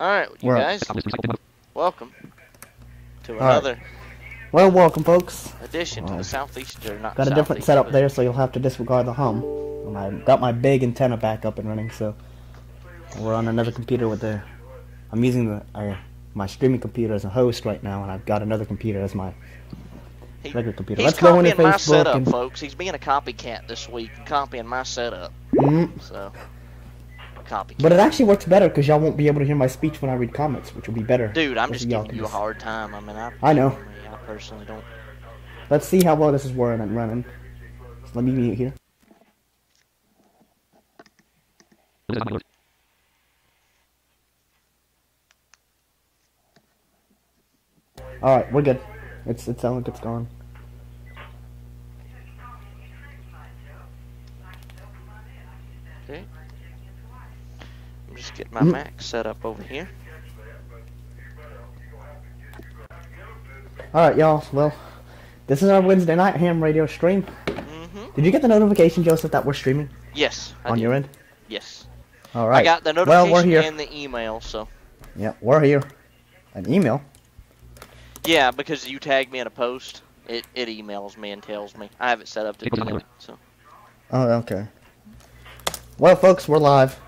Alright, you guys, welcome to another Well, welcome, folks. edition to the Southeastern, not Got a different Southeast, setup but- there, so you'll have to disregard the hum. And I got my big antenna back up and running, so we're on another computer with the. I'm using my streaming computer as a host right now, and I've got another computer as my regular computer. He's Let's go into copying my Facebook setup, and. folks. He's being a copycat this week and copying my setup. So, copycat. But it actually works better because y'all won't be able to hear my speech when I read comments, which will be better. Dude, I'm just Y'all giving can you a just- hard time. I mean, I know. I personally don't. Let's see how well this is running. So let me mute here. Alright, we're good. It sounds like it's gone. Okay. I'm just getting my Mac set up over here. Alright, y'all. Well, this is our Wednesday night ham radio stream. Did you get the notification, Joseph, that we're streaming Yes. I on did. your end? Yes. Alright. I got the Well, notification we're here. and the email, so. Yeah, we're here. An email? Yeah, because you tagged me in a post, it emails me and tells me. I have it set up to do it, so. Oh, okay. Well, folks, we're live.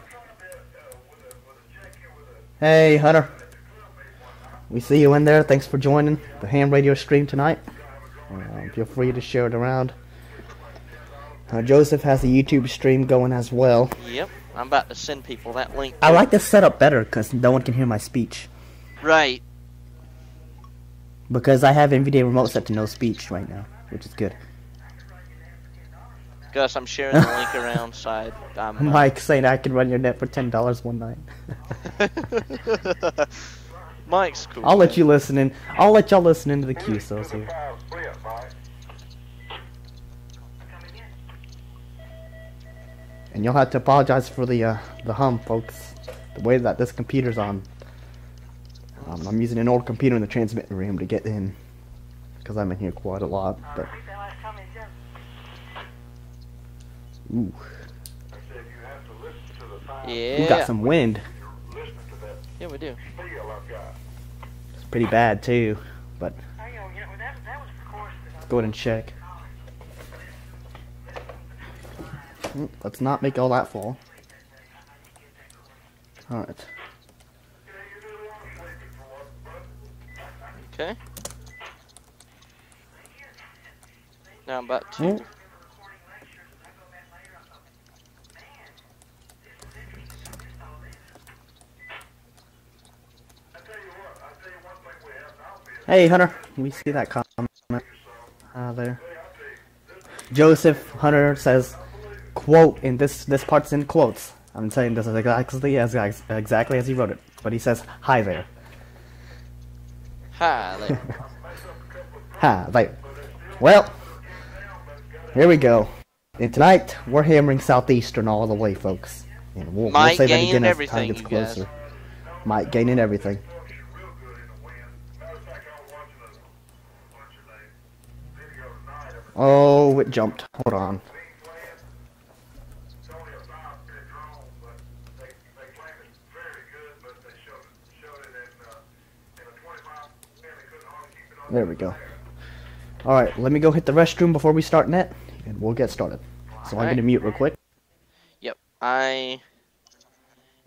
Hey, Hunter. We see you in there. Thanks for joining the ham radio stream tonight. Feel free to share it around. Joseph has a YouTube stream going as well. Yep, I'm about to send people that link. I like this setup better because no one can hear my speech. Right. Because I have NVDA remote set to no speech right now, which is good. Gus, I'm sharing the link around side. Mike saying I can run your net for $10 one night. Mike's cool. I'll let you listen in. I'll let y'all listen into the QSOs here. And you'll have to apologize for the hum, folks. The way that this computer's on. I'm using an old computer in the transmitting room to get in, because I'm in here quite a lot. But ooh, Yeah. we got some wind. Yeah, we do. It's pretty bad too. But let's go ahead and check. Let's not make all that fall. Alright. Okay. Now I'm about to. Hey, Hunter. We see that comment there. Joseph Hunter says, quote, and this part's in quotes. I'm saying this is exactly as he wrote it. But he says, hi there. Hi there. Hi there. Well, here we go. And tonight, we're hammering Southeastern all the way, folks. And we'll Might say that gain again as everything, time gets you guys. closer. Might gain in everything. Oh, it jumped. Hold on. There we go. Alright, let me go hit the restroom before we start net, and we'll get started. So I'm going to mute real quick. Yep, I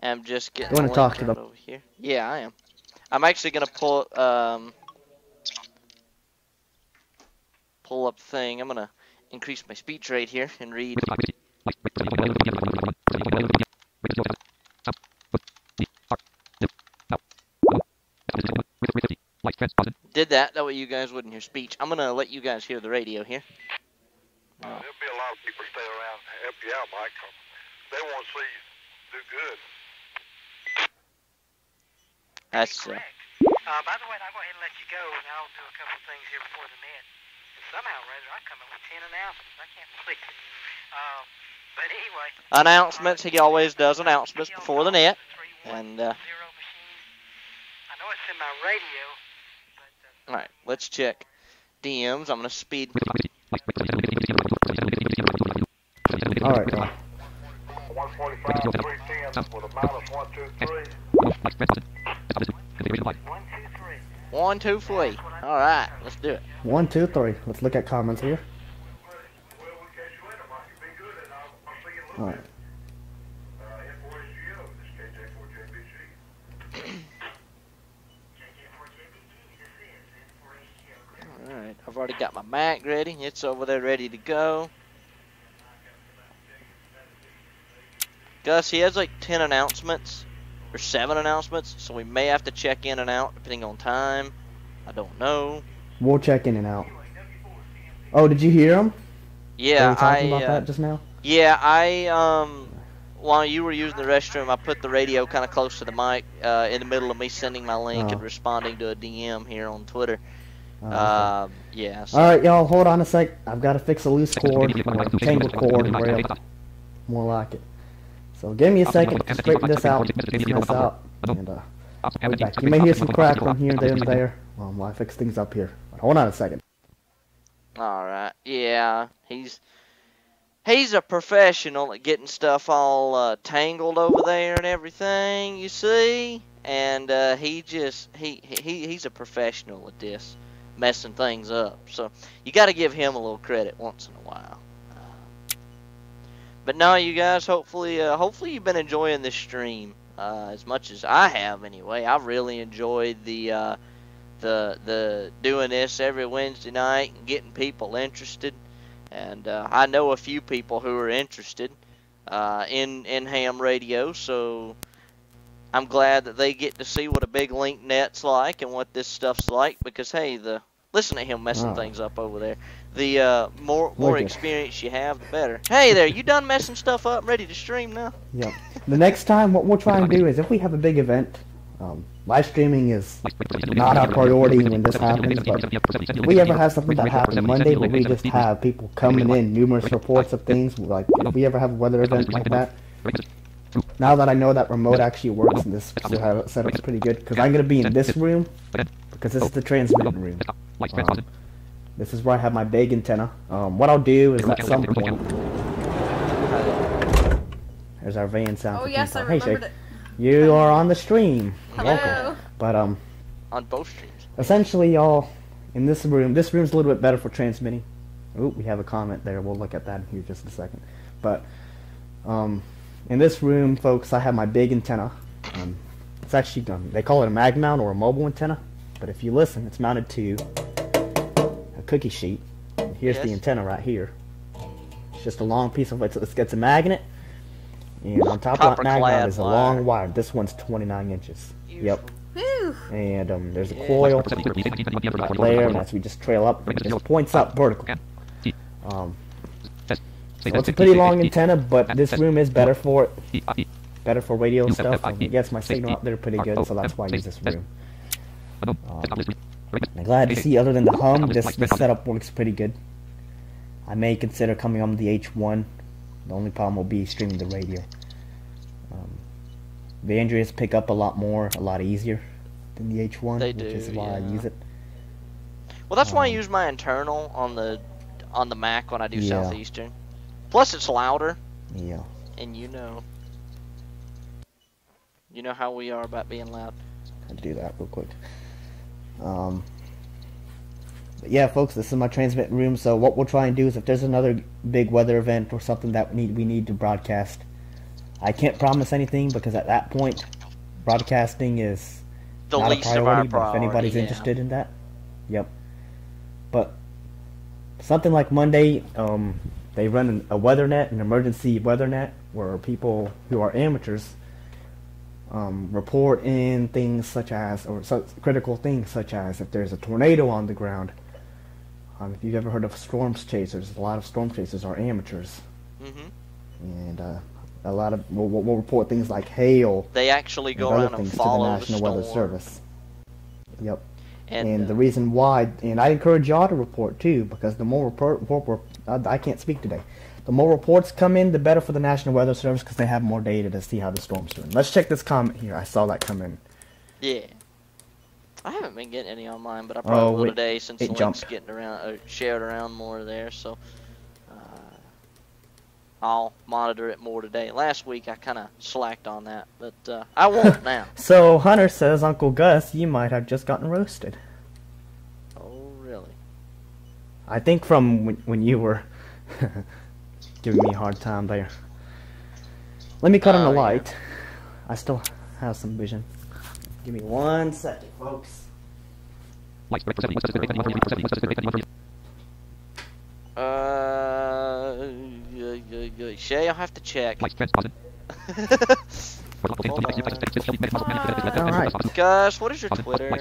am just getting. You wanna the talk link to right them? over here. Yeah, I am. I'm actually gonna pull up the thing. I'm gonna increase my speech rate here and read. Did that way you guys wouldn't hear speech. I'm gonna let you guys hear the radio here. There'll be a lot of people stay around to help you out, Mike. They want to see you do good. That's By the way, I'll go ahead and let you go, and I'll do a couple things here before the net. And somehow or other, I come up with 10 announcements. I can't believe it. But anyway. announcements. He always does announcements before the net. And I know it's in my radio. But, all right, let's check DMs. I'm gonna speed. Alright, go. 145, 310, with a minus 123. 1, 2, 3. All right, let's do it. 1, 2, 3. Let's look at comments here. Well, we'll catch you later, Mike. You be good, and I'll see you in a All little right. bit. N4SGO, this is KJ4JBG. All right, I've already got my Mac ready. It's over there ready to go. Gus, he has like 10 announcements, or 7 announcements, so we may have to check in and out depending on time. I don't know. We'll check in and out. Oh, did you hear him? Yeah, Were we talking about that just now? Yeah, while you were using the restroom, I put the radio kind of close to the mic in the middle of me sending my link and responding to a DM here on Twitter. Okay. Yeah. So. All right, y'all, hold on a sec. I've got to fix a loose cord, or a tangled cord, rail. More like it. So give me a second to straighten this out, and I'll be back. You may hear some crackling here, there, and there while I fix things up here. But hold on a second. All right. Yeah, he's a professional at getting stuff all tangled over there and everything. You see, and he's a professional at this, messing things up. So you got to give him a little credit once in a while. But no, you guys, hopefully you've been enjoying this stream as much as I have. Anyway, I've really enjoyed the doing this every Wednesday night and getting people interested. And I know a few people who are interested in ham radio, so I'm glad that they get to see what a big link net's like and what this stuff's like. Because hey, listen to him messing things up over there. The more experience you have, the better. Hey there, you done messing stuff up? Ready to stream now? Yep. The next time, what we'll try and do is if we have a big event, live streaming is not our priority when this happens, but if we ever have something that happened Monday where we just have people coming in, numerous reports of things, like if we ever have a weather event like that, now that I know that remote actually works and this setup's pretty good, because I'm going to be in this room, because this is the transmitting room. This is where I have my big antenna. What I'll do is at some point... There's our van sound. Oh yes, I hey, remembered Shay. it. You are on the stream. Hello. Welcome. But on both streams. Essentially, y'all, in this room's a little bit better for transmitting. Oh, we have a comment there. We'll look at that in here just a second. But in this room, folks, I have my big antenna. It's actually they call it a mag mount or a mobile antenna. But if you listen, it's mounted to a cookie sheet. And here's the antenna right here. It's just a long piece of it. It's a magnet. And on top of that magnet is a long wire. This one's 29 inches. Yep. Whew. And there's a coil there, and as we just trail up, it just points up vertical. So it's a pretty long antenna, but this room is better for it. Better for radio stuff. It gets my signal up there pretty good, so that's why I use this room. I'm glad to see, other than the hum, this setup works pretty good. I may consider coming on the H1. The only problem will be streaming the radio. The Androids pick up a lot easier than the H1, which is why I use it. Well, that's why I use my internal on the Mac when I do Southeastern. Plus, it's louder. Yeah. And you know how we are about being loud. I'll do that real quick. But yeah, folks, this is my transmit room. So what we'll try and do is, if there's another big weather event or something that we need to broadcast, I can't promise anything because at that point, broadcasting is the not least a priority. Of our but priority, if anybody's interested in that, yep. But something like Monday, they run a weather net, an emergency weather net, where people who are amateurs report in things such as, critical things such as if there's a tornado on the ground. If you've ever heard of storm chasers, a lot of storm chasers are amateurs. And a lot of we'll report things like hail. They actually go around and follow the storm. National Weather Service. Yep. And the reason why, and I encourage y'all to report too, because the more I can't speak today. The more reports come in, the better for the National Weather Service, because they have more data to see how the storm's doing. Let's check this comment here. I saw that come in. Yeah. I haven't been getting any on mine, but I probably will today since the link's getting around, shared around more there. So, I'll monitor it more today. Last week I kind of slacked on that, but I won't now. So Hunter says, Uncle Gus, you might have just gotten roasted. Oh, really? I think from when you were giving me a hard time there. Let me cut on the Oh, yeah. light. I still have some vision. Give me 1 second, folks. Shay, I'll have to check. Alright. Gus, what is your Twitter?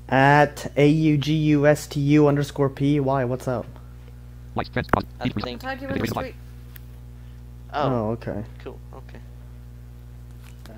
At AUGUSTU_PY, what's up? I think. Tag you in the street. Oh, Okay. cool. Okay. Nice.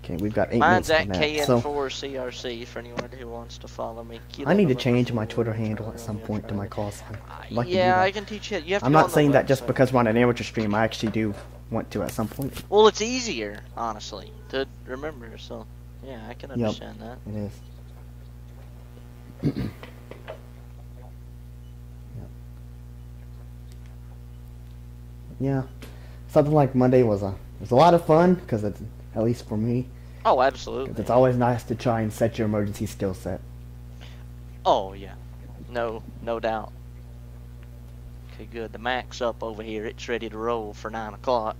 Okay, we've got 8 Mine's minutes at on that. So KN4CRC for anyone who wants to follow me. I need to change my Twitter handle at some point to my call sign. I'd like to do Yeah, that. I can teach you. You have to I'm go on not the saying that just website. because we're on an amateur stream. I actually do want to at some point. Well, it's easier, honestly, to remember. So, yeah, I can understand that. It is. Yep. Yeah, something like Monday was a lot of fun because it's, at least for me, Oh, 'cause absolutely. it's always nice to try and set your emergency skill set. Oh, yeah. No doubt. Okay, good. The Mac's up over here. It's ready to roll for 9 o'clock.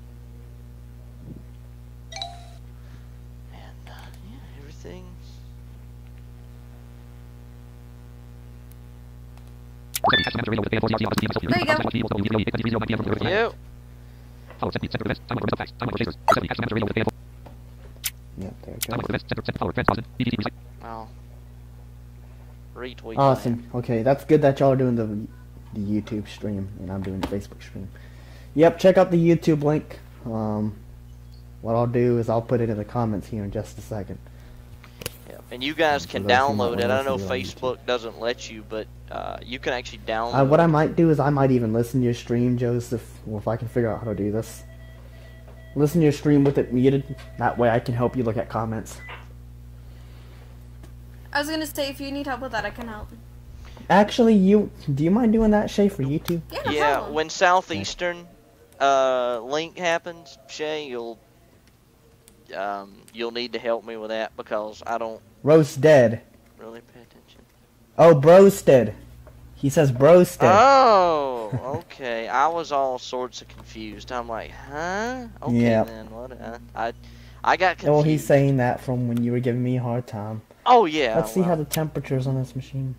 And, yeah, everything's... Yep. Yep, there it goes. I'll retweet Awesome. Okay, that's good that y'all are doing the YouTube stream and I'm doing the Facebook stream. Yep, check out the YouTube link. What I'll do is I'll put it in the comments here in just a second. that. Yep. And you guys For can those who might download it. wanna I know listen to it on YouTube. Facebook doesn't let you, but you can actually download What I might do is I might even listen to your stream, Joseph, or if I can figure out how to do this. Listen to your stream with it muted. That way I can help you look at comments. I was gonna say, if you need help with that, I can help. Actually, do you mind doing that, Shay, for YouTube? Yeah, no Yeah, problem. when Southeastern link happens, Shay, you'll need to help me with that because I don't Roast dead. really pay attention. Oh, Brosted. He says Brosted. Oh, okay. I was all sorts of confused. I'm like, huh? Okay, Yeah. then what? I got confused. Oh, he's saying that from when you were giving me a hard time. Oh yeah. Let's see how well, the temperature's on this machine.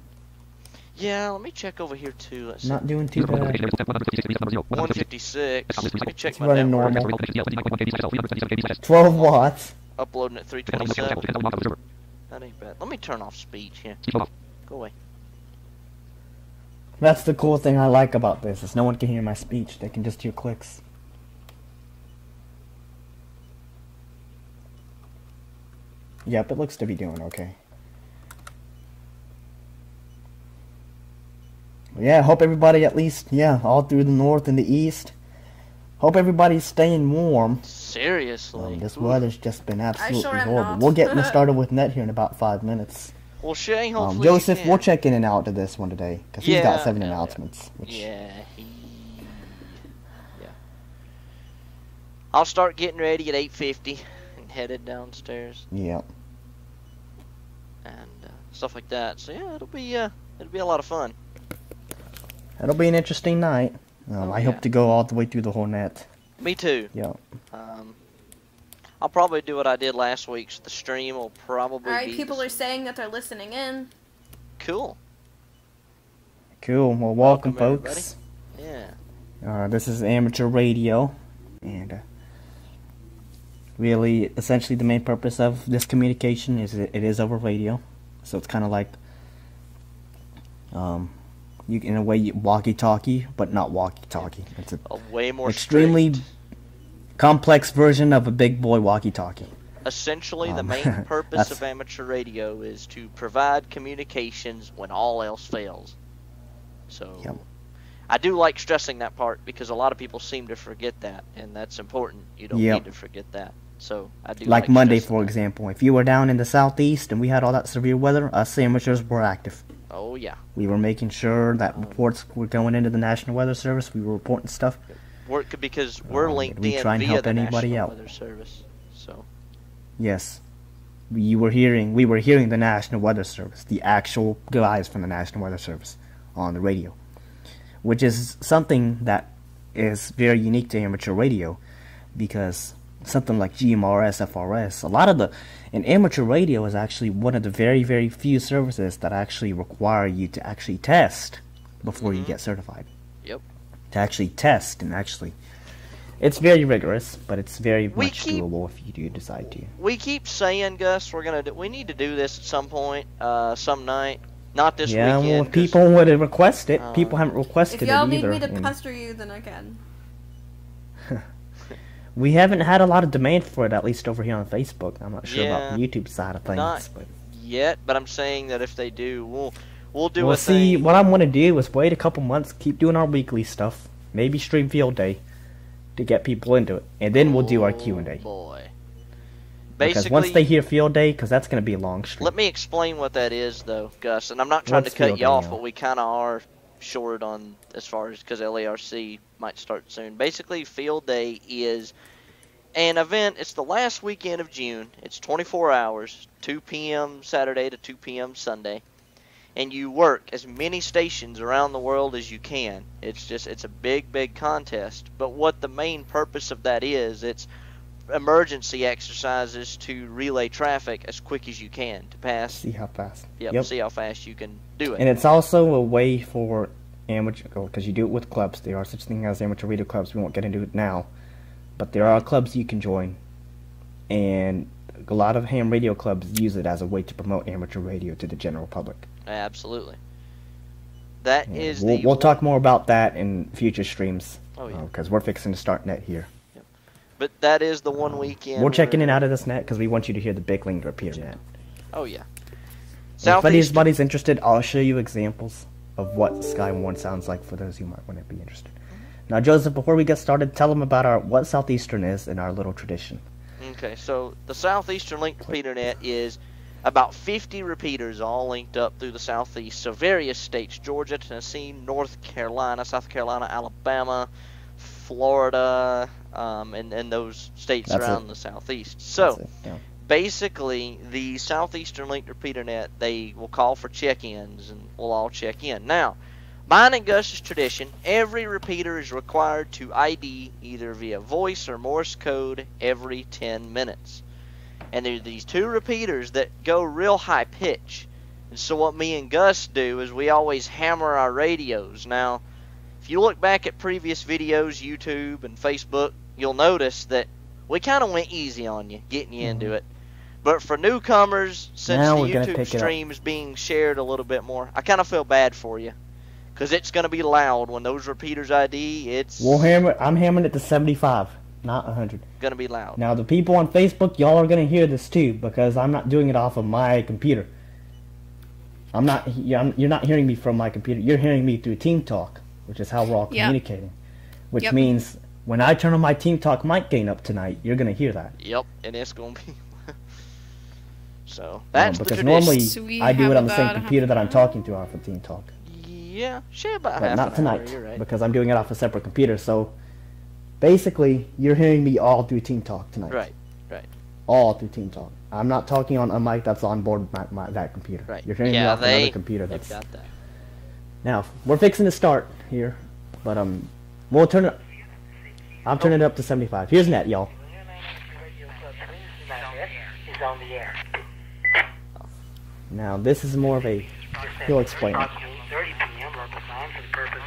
Yeah, let me check over here too. Let's see. Not doing too bad. 156. Let me check It's my running network. normal. 12 watts. Uploading at 327. That ain't bad. Let me turn off speech here. Go away. That's the cool thing I like about this, is no one can hear my speech. They can just hear clicks. Yep, it looks to be doing okay. Yeah, hope everybody at least, all through the north and the east. Hope everybody's staying warm. Seriously. This Ooh. weather's just been absolutely sure am horrible. not. We'll get started with Net here in about 5 minutes. Well, Shay, hopefully Joseph, you can. we'll check in and out to this one today, because he's got Yeah, 7 yeah. announcements. Which, Yeah. I'll start getting ready at 8:50 and headed downstairs yeah. and stuff like that. So yeah, it'll be a lot of fun. It'll be an interesting night. Oh, I yeah. hope to go all the way through the whole net. Me too. Yeah. I'll probably do what I did last week. So the stream will probably Alright, be people are saying that they're listening in. cool. Cool. Well, welcome Welcome, folks. Yeah. This is amateur radio, and really, essentially, the main purpose of this communication is it is over radio. So it's kind of like, you in a way walkie-talkie, but not walkie-talkie. It's a A way more extremely strict. complex version of a big boy walkie-talkie. Essentially, the Um, main purpose that's- of amateur radio is to provide communications when all else fails. So, Yep. I do like stressing that part because a lot of people seem to forget that, and that's important. You don't Yep. need to forget that. So I do Like Monday, stressing for that. example. If you were down in the southeast and we had all that severe weather, us amateurs were active. Oh yeah, We were making sure that reports were going into the National Weather Service. We were reporting stuff. because we're linked we in try and via help the anybody National out. Weather Service. So Yes. We were hearing the National Weather Service, the actual guys from the National Weather Service on the radio, which is something that is very unique to amateur radio, because something like GMRS, FRS, and amateur radio is actually one of the very, very few services that actually require you to actually test before you get certified. Yep. To actually test and actually, it's very rigorous, but it's very much keep- doable if you do decide to. we keep saying, Gus, we need to do this at some point, some night. Not this Yeah, weekend. well, if 'cause- people would request it. People haven't requested If it y'all need either. me to and pester you, then I can. we haven't had a lot of demand for it, at least over here on Facebook. I'm not sure about the Yeah, YouTube side of things. not But yet, but I'm saying that if they do, we'll do we'll a see. thing. What I'm going to do is wait a couple months, keep doing our weekly stuff, maybe stream Field Day to get people into it, and then we'll do our Q&A. Boy. Because Basically, once they hear Field Day, because that's going to be a long stream. let me explain what that is, though, Gus. And I'm not trying What's to cut Field you Day, off, Neil? but we kind of are short on as far as because LARC might start soon. Basically, Field Day is an event. It's the last weekend of June. It's 24 hours, 2 p.m. Saturday to 2 p.m. Sunday. And you work as many stations around the world as you can. It's a big, big contest. But what the main purpose of that is, it's emergency exercises to relay traffic as quick as you can to pass. See how fast. Yep. See how fast you can do it. And it's also a way for amateur, because you do it with clubs. There are such things as amateur radio clubs. We won't get into it now, but there are clubs you can join, and a lot of ham radio clubs use it as a way to promote amateur radio to the general public. Absolutely. That Yeah, is we'll talk more about that in future streams. Oh, yeah. Because we're fixing to start net here. But that is the one weekend. We're checking where- in out of this net because we want you to hear the big link repeater net. Oh yeah. If Southeast. anybody's interested, I'll show you examples of what Skywarn sounds like for those who might want to be interested. Now, Joseph, before we get started, tell them about what Southeastern is and our little tradition. Okay, so the Southeastern Link Repeater Net is about 50 repeaters all linked up through the Southeast. So various states: Georgia, Tennessee, North Carolina, South Carolina, Alabama, Florida, and those states That's around it. the Southeast. That's So it, yeah. basically, the Southeastern Link Repeater Net, they will call for check-ins, and we'll all check in. Now, mine and Gus's tradition, every repeater is required to ID either via voice or Morse code every 10 minutes. And there are these two repeaters that go real high pitch. And so what me and Gus do is we always hammer our radios. Now, if you look back at previous videos, YouTube and Facebook, you'll notice that we kind of went easy on you, getting you into it. But for newcomers, since Now the we're gonna YouTube pick it up. stream is being shared a little bit more, I kind of feel bad for you. Because it's going to be loud when those repeaters ID. It's I'm hammering it to 75, not 100. going to be loud. Now, the people on Facebook, y'all are going to hear this too, because I'm not doing it off of my computer. You're not hearing me from my computer. You're hearing me through Team Talk, which is how we're all Yep. communicating. Which Yep. means when I turn on my Team Talk mic gain up tonight, you're going to hear that. Yep, and it's going to be... So, that's the because tradition. normally So we I do have it on the same about a computer half that an I'm hour? talking to off of Team Talk. Yeah, share about But half not an tonight, hour, you're right. because I'm doing it off a separate computer. So basically, you're hearing me all through Team Talk tonight. Right, right. All through Team Talk. I'm not talking on a mic that's on board that computer. Right. You're hearing me Yeah, off another computer they've that's... got that. Now, we're fixing to start here, but we'll turn it... I'm turning it up to 75. Here's net, y'all. Is on the air. Now, this is more of a... He'll explain it. 8:30 p.m. local time for the purpose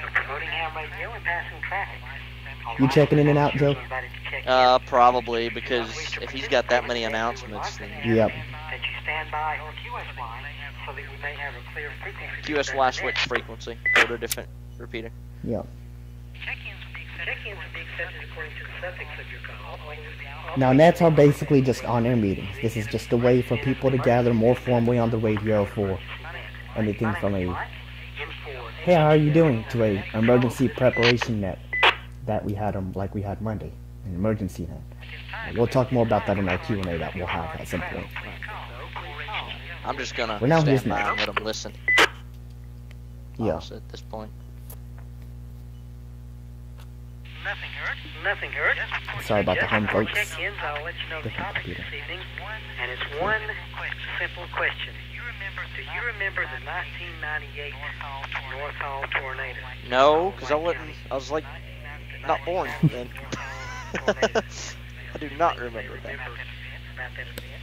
of promoting ham radio and passing traffic. You checking in and out, Joe? Probably, because if he's got that many announcements, then Yep. That you stand by on QSY so that we may have a clear frequency. QSY switch frequency, go to a different repeater. Yep. Check-ins will be accepted according to the subjects of your call. Now, nets are basically just on-air meetings. This is just a way for people to gather more formally on the radio for anything from a, hey, how are you doing, to a emergency preparation net that we had like we had Monday, an emergency net. We'll talk more about that in our Q&A that we'll have at some point. I'm just gonna We're now stand here by now. and let them listen. Yeah. Honestly, at this point. Nothing hurt. Nothing hurt. Sorry about the home folks. Check-ins, I'll let you know the Different topic computer. this evening. And it's one simple question. Do you remember the 1998 North Hall tornado? No, because I was like, not born then. I do not remember that. About that event.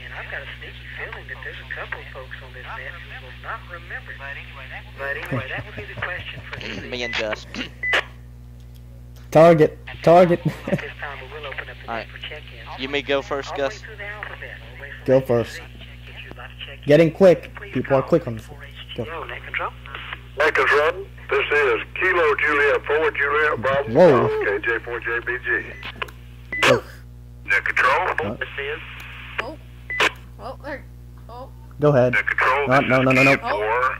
And I've got a sneaky feeling that there's a couple of folks on this net who will not remember it. But anyway, that would be the question for this evening. Me and Just. Target. This time we will open up the Alright. net for check-ins. You may go first, All the way Gus. through the alphabet, all the way from Go A to first. Z. If you'd like to check in, Getting quick. please People are call quick on this. 4HG. Yo, net control. Net control, this is Kilo Juliet 4 Juliet Bravo Whoa. KJ4JBG. Oh. Net control, This is Oh, there. Oh. Go ahead. net control. No. Four.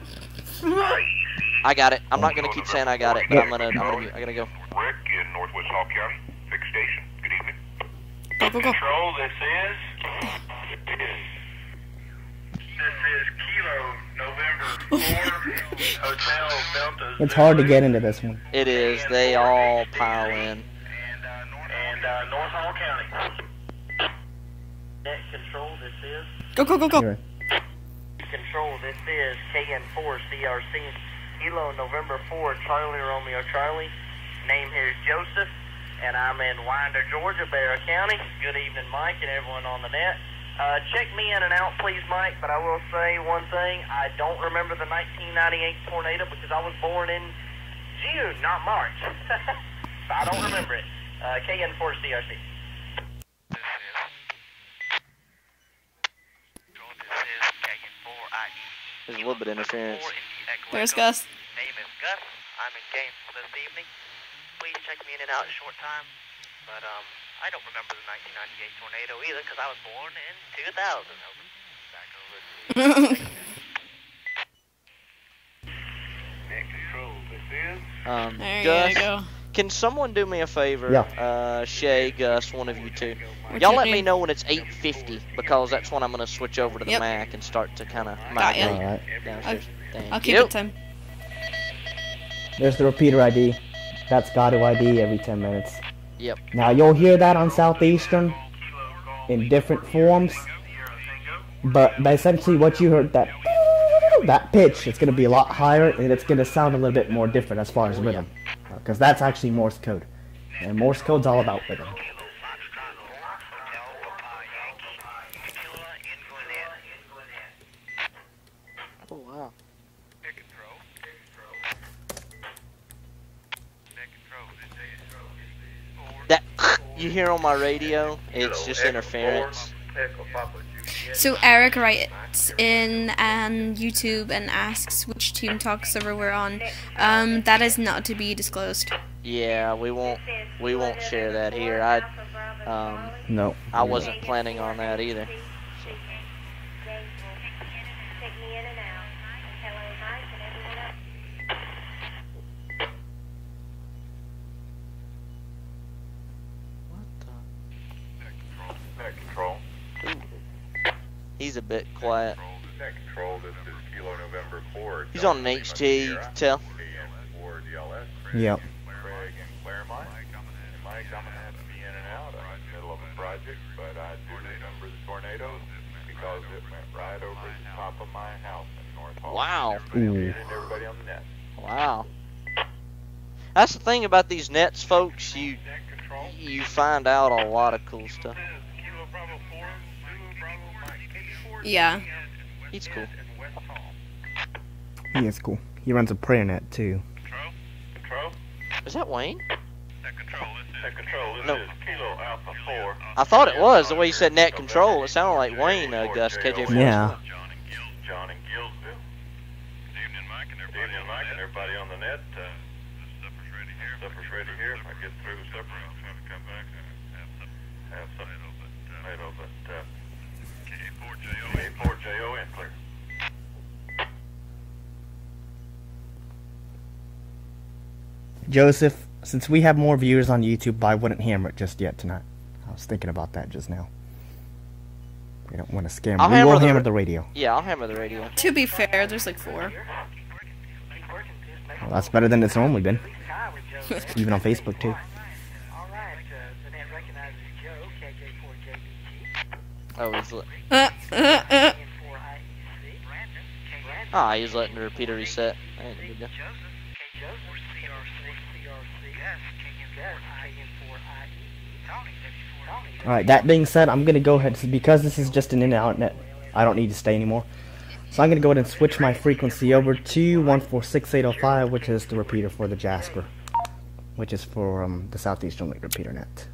I got it. I'm not gonna keep saying I got it, but I'm gonna go. Rick in Northwest Hall County. Fixed station. Good evening. Go, go, go. Control, this is Kilo November 4 Hotel Delta. It's hard to get into this one. It is. They all pile in. And North Hall County. net control. This is Go, go, go, go. Here. control. This is KN4 CRC. Kilo November 4 Charlie Romeo Charlie. Name here is Joseph, and I'm in Winder, Georgia, Barrow County. Good evening, Mike, and everyone on the net. Check me in and out, please, Mike, but I will say one thing. I don't remember the 1998 tornado because I was born in June, not March. I don't remember it. KN4 CRC. There's a little bit of interference. There's Gus. Name is Gus. I'm in Gainesville this evening. Please check me in and out in a short time. But I don't remember the 1998 tornado either because I was born in 2000. Back over to control. This is There Gus, you go. can someone do me a favor? Yeah. Shay, Gus, one of you two. We're Y'all let checking. me know when it's 8:50 because that's when I'm gonna switch over to the Yep. Mac and start to kind of Got ya. migrate Alright. downstairs. Thank I'll keep you. it time. There's the repeater ID. That's Gato ID every 10 minutes. Yep. Now you'll hear that on Southeastern in different forms, but essentially what you heard, that pitch, it's going to be a lot higher and it's going to sound a little bit more different as far as rhythm, because that's actually Morse code, and Morse code's all about rhythm. Oh wow. That you hear on my radio, it's just interference. So Eric writes in YouTube and asks which Team Talk server we're on. That is not to be disclosed. Yeah, we won't share that here. No. I wasn't planning on that either. Net control. He's a bit quiet. Net control, this is Kilo November 4. He's on an HT, you can tell. KN4 DLS. Yep. Craig and Claremont. And Mike, I'm going to have to be in and out. I'm in the middle of a project, but I do remember the tornado because it went right over the top of my house in North Hall. Wow. Ooh. Everybody on the net. Wow. That's the thing about these nets, folks. You find out a lot of cool stuff. Kilo Bravo 4, Zulu Bravo Mike. Yeah. He's cool. He is cool. He runs a prayer net too. Control. Is that Wayne? Net control. This No. is Kilo Alpha 4. I thought it was. The way you said net control, it sounded like Wayne, Gus, KJ4. Yeah. John in Gillsville. Good evening, Mike, and everybody on the net. Supper's ready here. Supper's ready here. If I get through supper, I'll try to come back and have some tomato, but K4JO in clear. Joseph, since we have more viewers on YouTube, I wouldn't hammer it just yet tonight. was thinking about that just now. We don't want to scare him. I'll We hammer will the hammer ra- the radio. Yeah, I'll hammer the radio. To be fair, there's like 4. Well, that's better than it's normally been. Even on Facebook, too. Oh, he's Uh, uh, uh. he's letting the repeater reset. I ain't gonna do that. Alright, that being said, I'm going to go ahead, because this is just an in-and-out net, I don't need to stay anymore. So I'm going to go ahead and switch my frequency over to 146.805, which is the repeater for the Jasper, which is for the Southeastern Link repeater net.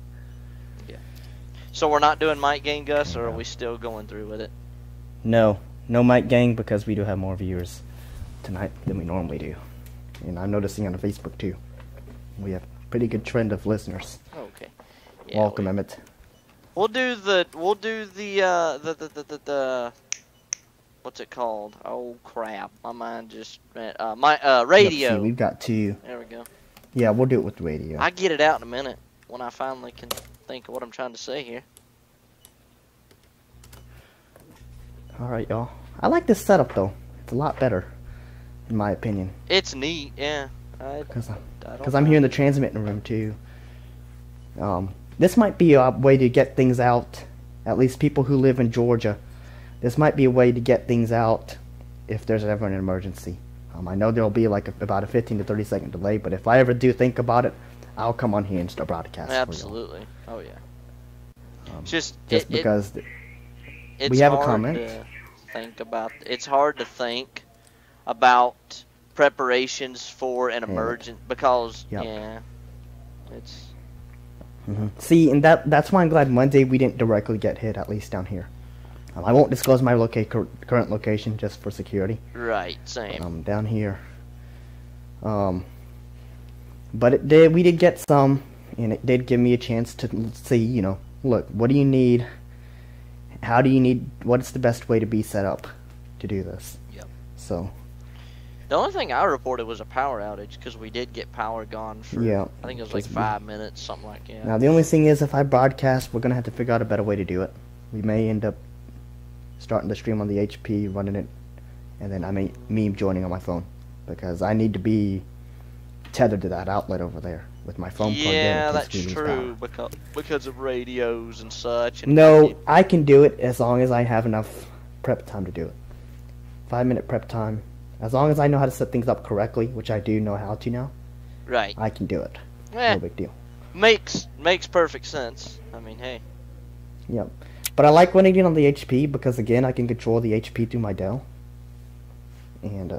So we're not doing mic gain, Gus, or are we still going through with it? No mic gang, because we do have more viewers tonight than we normally do. And I'm noticing on Facebook too. We have a pretty good trend of listeners. Okay. Yeah, Welcome, Emmett. We'll do the what's it called? Oh crap! My mind just went. Radio. Let's see, we've got 2. There we go. Yeah, we'll do it with the radio. I get it out in a minute when I finally can think of what I'm trying to say here. Alright, y'all. I like this setup though. It's a lot better, in my opinion. It's neat, yeah. Because I'm here in the transmitting room too. This might be a way to get things out. At least people who live in Georgia. This might be a way to get things out if there's ever an emergency. I know there'll be like about a 15 to 30 second delay, but if I ever do think about it, I'll come on here and start broadcasting. Absolutely. Oh yeah. Just It's we have a hard comment. to think about. It's hard to think about preparations for an emergent because Yep. yeah, it's See, and that's why I'm glad Monday we didn't directly get hit, at least down here. I won't disclose my current location just for security. right. Same. Down here. But we did get some, and it did give me a chance to see, look, what do you need? How do you need? What's the best way to be set up to do this? Yep. So. The only thing I reported was a power outage because we did get power gone for. Yeah. I think it was like 5 minutes, something like that. Now the only thing is, if I broadcast, we're gonna have to figure out a better way to do it. We may end up starting the stream on the HP, running it, and then me joining on my phone, because I need to be tethered to that outlet over there with my phone plugged in. Yeah, in case that's we lose true power. because of radios and such. And No, I can do it as long as I have enough prep time to do it. 5-minute prep time. As long as I know how to set things up correctly, which I do know how to now, right. I can do it. Eh, No big deal. makes perfect sense. I mean, hey. Yep. But I like running it on the HP because, again, I can control the HP through my Dell. And,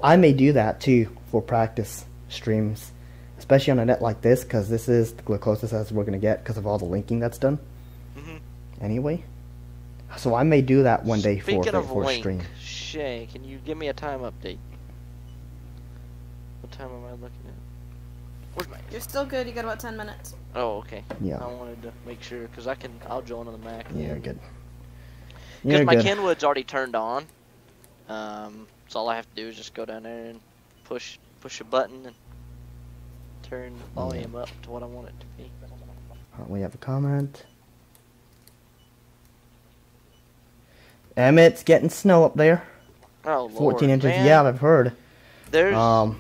I may do that, too, for practice streams. Especially on a net like this, because this is the closest as we're going to get because of all the linking that's done. Mm-hmm. Anyway. So I may do that one day Speaking for of a link, stream. Shay, can you give me a time update? What time am I looking at? Where's my... You're still good. You got about 10 minutes. Oh, okay. Yeah. I wanted to make sure, because I'll join on the Mac. Yeah, good. Because You're my good. Kenwood's already turned on. So all I have to do is just go down there and push a button and turn the volume up to what I want it to be. We have a comment. Emmett's getting snow up there. Oh, Lord, 14 inches. man. Yeah, I've heard. There's The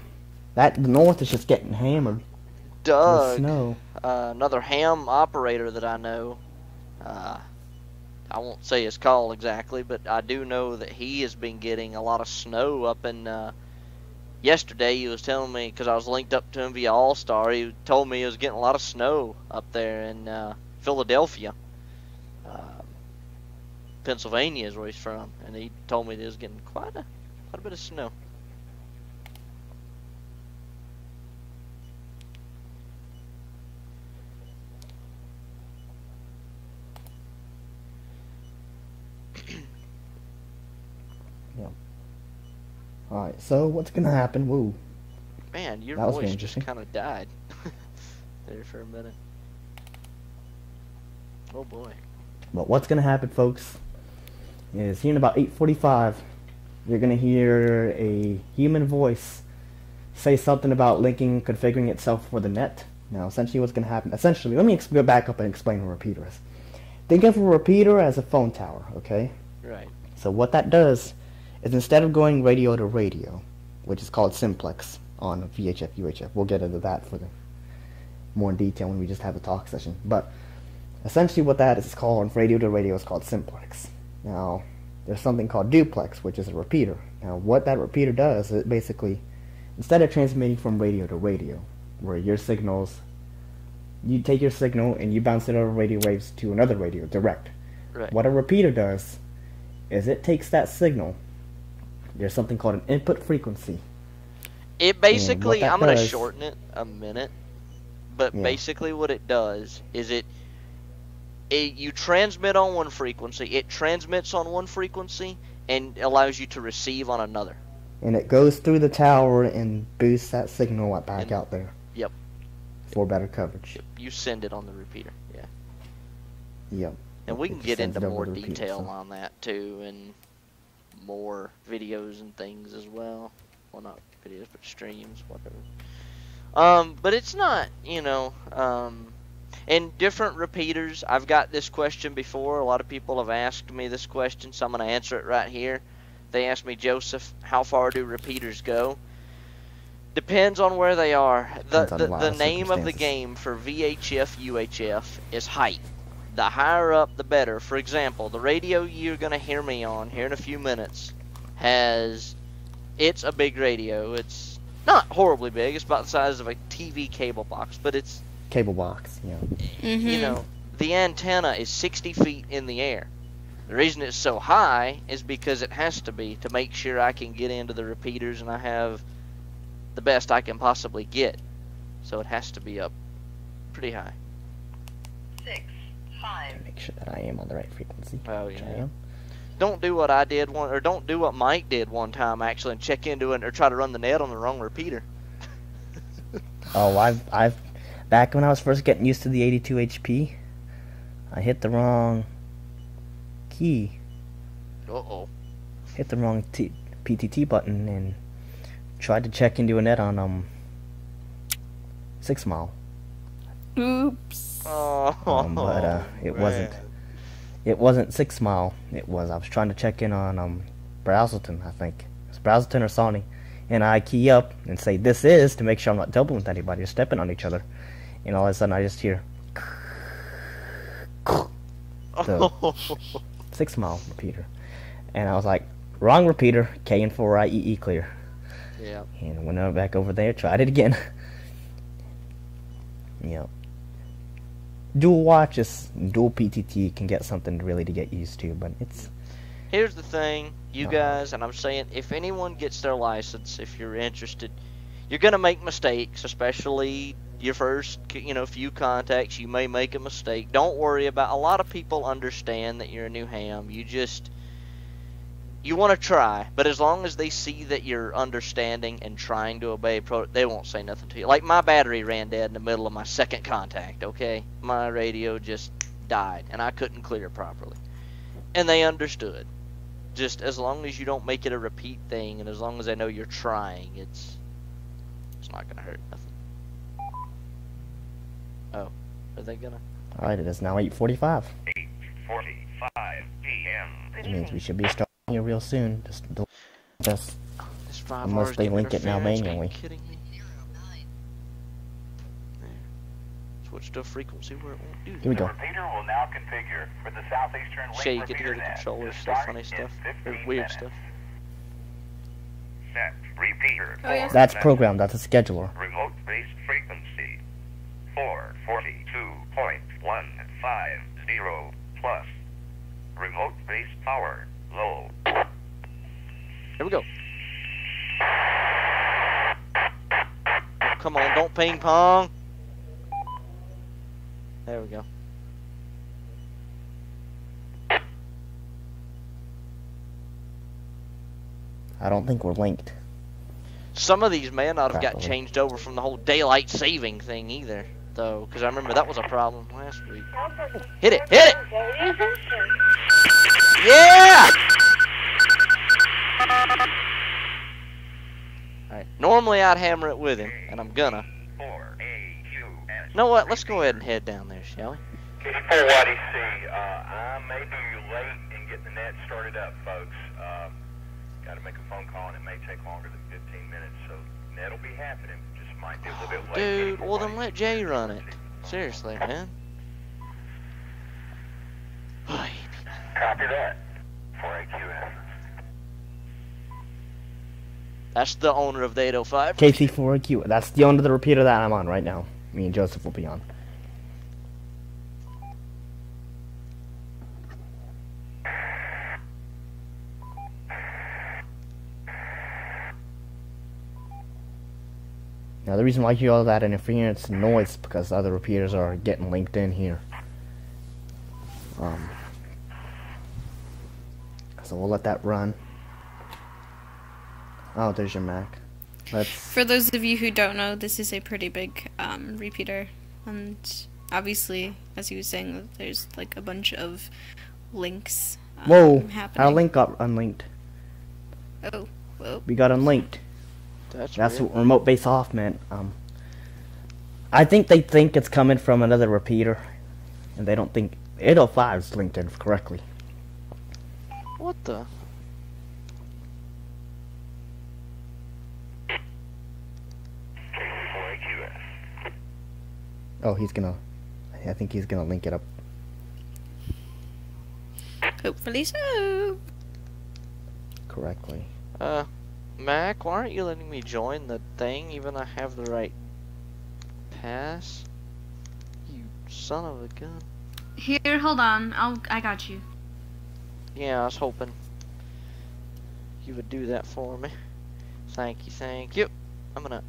north is just getting hammered with Doug, snow. another ham operator that I know. I won't say his call exactly, but I do know that he has been getting a lot of snow up in. Yesterday he was telling me, because I was linked up to him via All-Star, he told me he was getting a lot of snow up there in Philadelphia. Pennsylvania is where he's from, and he told me he was getting quite a bit of snow. Alright, so what's gonna happen? Woo. Man, your That was voice just interesting. kind of died there for a minute. Oh boy. But what's gonna happen, folks, is here in about 8:45, you're gonna hear a human voice say something about linking, configuring itself for the net. Now, essentially what's going to happen, essentially, let me go back up and explain what a repeater is. Think of a repeater as a phone tower, okay? Right. So what that does is instead of going radio to radio, which is called simplex on VHF, UHF, we'll get into that for the more in detail when we just have a talk session. But essentially what that is called on radio to radio is called simplex. Now, there's something called duplex, which is a repeater. Now, what that repeater does is basically, instead of transmitting from radio to radio, where your signals, you take your signal and you bounce it over radio waves to another radio direct. Right. What a repeater does is it takes that signal. There's something called an input frequency. It basically, I'm going to does- shorten it a minute, but Yeah. basically what it does is you transmit on one frequency, it transmits on one frequency, and allows you to receive on another. And it goes through the tower and boosts that signal back And- out there. Yep. For better coverage. You send it on the repeater, yeah. Yep. And we It can just get sends into it over more the repeater, detail so. on that too, and more videos and things as well. Well, not videos, but streams, whatever. But it's not, and different repeaters. I've got this question before. A lot of people have asked me this question, so I'm going to answer it right here. They asked me, Joseph, how far do repeaters go? Depends on where they are. Depends on a lot The of name of the circumstances. game for VHF, UHF is height. The higher up, the better. For example, the radio you're going to hear me on here in a few minutes it's a big radio. It's not horribly big. It's about the size of a TV cable box, but it's, Cable box, yeah. Mm-hmm. the antenna is 60 feet in the air. The reason it's so high is because it has to be to make sure I can get into the repeaters and I have the best I can possibly get. So it has to be up pretty high. 6, 5. Make sure that I am on the right frequency. Oh, Which I yeah. am. Don't do what I did or don't do what Mike did one time actually and check into it or try to run the net on the wrong repeater. Oh, I've back when I was first getting used to the 82 HP, I hit the wrong key, Uh-oh. hit the wrong PTT button, and tried to check into a net on 6 Mile. Oops. Oh, But it wasn't 6 Mile. I was trying to check in on Brazelton, I think. It was Brazelton or Sony. And I key up and say this is to make sure I'm not doubling with anybody or stepping on each other. And all of a sudden I just hear the 6 Mile repeater. And I was like, wrong repeater, KN4 IEE clear. Yeah. And went back over there, tried it again. Yep. Dual watches, dual PTT can get something really to get used to, but it's Here's the thing, you Uh-huh. guys, and I'm saying, if anyone gets their license, if you're interested, you're going to make mistakes, especially your first, few contacts. You may make a mistake. Don't worry about a lot of people understand that you're a new ham. You want to try, but as long as they see that you're understanding and trying to obey, they won't say nothing to you. Like my battery ran dead in the middle of my second contact, okay? My radio just died, and I couldn't clear it properly. And they understood. Just as long as you don't make it a repeat thing, and as long as they know you're trying, it's not gonna hurt nothing. Oh, are they gonna? alright. It is now 8:45. 8:45 p.m. Which means we should be starting here real soon. Just This 5 Unless hours they of link it now interference, manually. Are you kidding me? There. Switch to a frequency where it won't do that. here we go. Repeater will now configure for the southeastern link Shay, you can hear repeater the net controller to stuff, start funny in stuff, 15 or weird minutes. stuff. Set repeater. Oh, yes. That's programmed. That's a scheduler. Remote base frequency 442.150 plus. Remote base power low. Here we go. Come on, don't ping pong. There we go. I don't think we're linked. Some of these may not have got Properly. changed over from the whole daylight saving thing either, though, because I remember that was a problem last week. Hit it! Hit it! Yeah! Alright, normal Normally I'd hammer it with him, and I'm gonna. You know what? Let's go ahead and head down there, shall we? 54 YDC, I may be late in getting the net started up, folks. Got to make a phone call, and it may take longer than 15 minutes, so net'll be happening. Just might be a little bit late. Dude, well then let Jay run it. Seriously, man. Copy that. 4AQS. That's the owner of the 805. KC4AQ. That's the owner of the repeater that I'm on right now. Me and Joseph will be on. Now the reason why I hear all that interference and noise is because other repeaters are getting linked in here. So we'll let that run. Oh, there's your Mac. For those of you who don't know, this is a pretty big repeater, and obviously, as he was saying, there's like a bunch of links Whoa! happening. Our link got unlinked. Oh, whoa. We got unlinked. That's That's weird. what remote base off meant. I think they think it's coming from another repeater, and they don't think 805 is linked in correctly. What the? Oh, he's gonna. I think he's gonna link it up. Hopefully so. Correctly. Mac, why aren't you letting me join the thing even though I have the right pass? You son of a gun. Here, hold on. I got you. Yeah, I was hoping you would do that for me. Thank you, thank you. I'm gonna...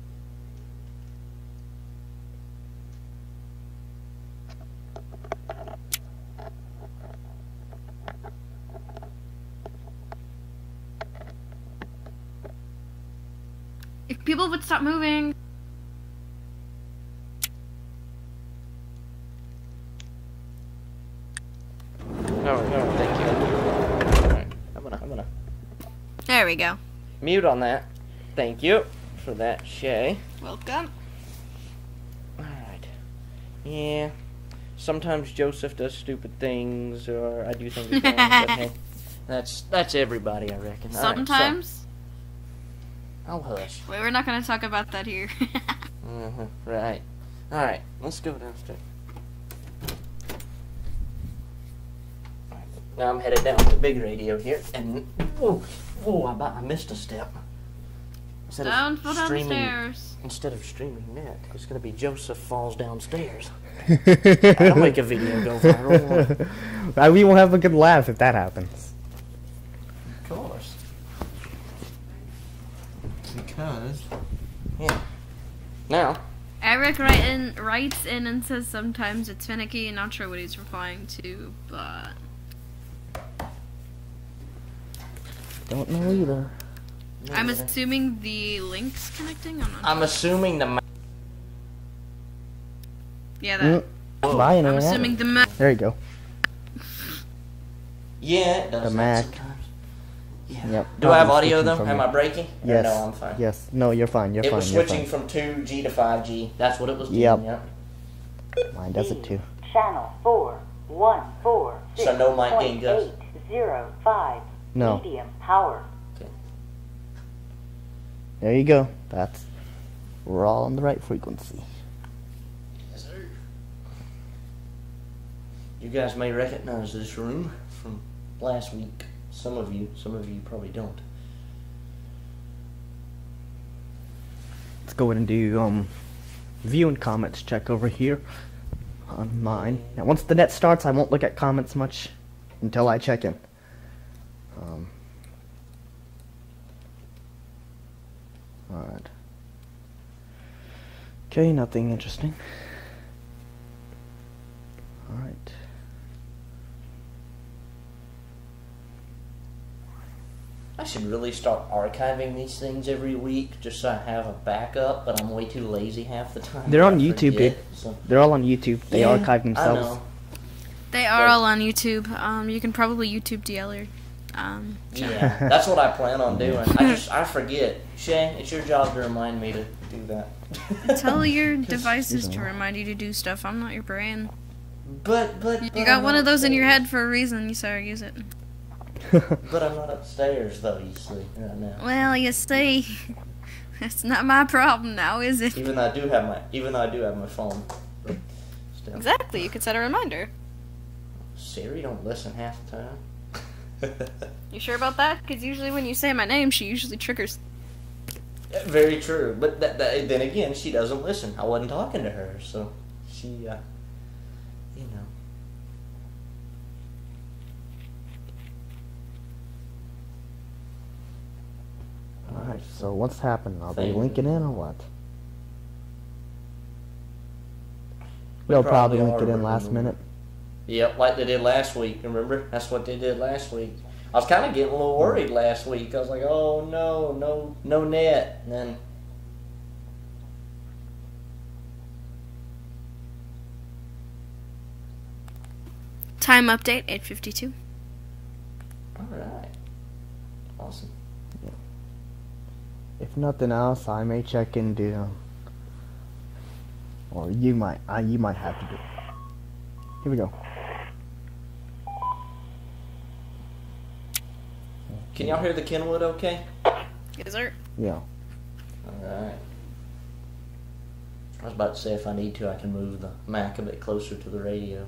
If people would stop moving. No, thank you. Alright, I'm gonna There we go. mute on that. Thank you for that, Shay. Welcome. Alright. Yeah. Sometimes Joseph does stupid things, or I do things wrong, but hey, that's everybody, I reckon. Alright, so- Sometimes. I'll hush. Wait, we're not gonna talk about that here. Right. Alright, let's go downstairs. Now I'm headed down to the big radio here, and I missed a step. Instead Don't fall down the stairs. Instead of streaming net, it's gonna be Joseph falls downstairs. That'll make a video go viral. We won't have a good laugh if that happens. Of course. Because, yeah. Now, Eric writes in and says sometimes it's finicky. Not sure what he's replying to, but Don't know either. I'm assuming the link's connecting. I'm not. I'm assuming the. Yeah, that. Bye, I'm internet. assuming the. There you go. Yeah, it does. The that Mac. sometimes. Yeah. Yep. Do I have Probably audio switching though? from Am you. I breaking? Or Yes. no, I'm fine. Yes. No, you're fine. You're It fine. was You're switching from 2G to 5G. That's what it was doing. Yep. Yep. Mine does it too. Channel 414. So no mic gain, Gus? 805. No. Medium power. There you go. We're all on the right frequency. Yes, sir. You guys may recognize this room from last week. Some of you probably don't. Let's go in and do view and comments check over here on mine. Now once the net starts, I won't look at comments much until I check in. Alright. Okay, nothing interesting. Alright. I should really start archiving these things every week just so I have a backup, but I'm way too lazy half the time. They're on I YouTube, forget, dude. so- They're all on YouTube. They Yeah, archive I themselves. know. They are all on YouTube. You can probably YouTube DLer. Yeah, that's what I plan on doing. I forget. Shay, it's your job to remind me to do that. Tell your devices to remind you to do stuff. I'm not your brain. But You got one of those in your head for a reason. You better use it. But I'm not upstairs though. You see, right now. Well, you see, that's not my problem now, is it? Even though I do have my phone. But still. Exactly. You could set a reminder. Siri don't listen half the time. You sure about that? Because usually when you say my name, she usually triggers. Very true, but then again, she doesn't listen. I wasn't talking to her, so she, you know. Alright, so what's happening? Are they linking in or what? They'll probably link it in last minute. Yep, like they did last week, remember? That's what they did last week. I was kind of getting a little worried last week. I was like, oh no net. And then... Time update, 8:52. Alright. Awesome. If nothing else, I may check into, or you might have to do it. Here we go. Can y'all hear the Kenwood okay? Yes, sir. Yeah. Alright. I was about to say if I need to, I can move the Mac a bit closer to the radio.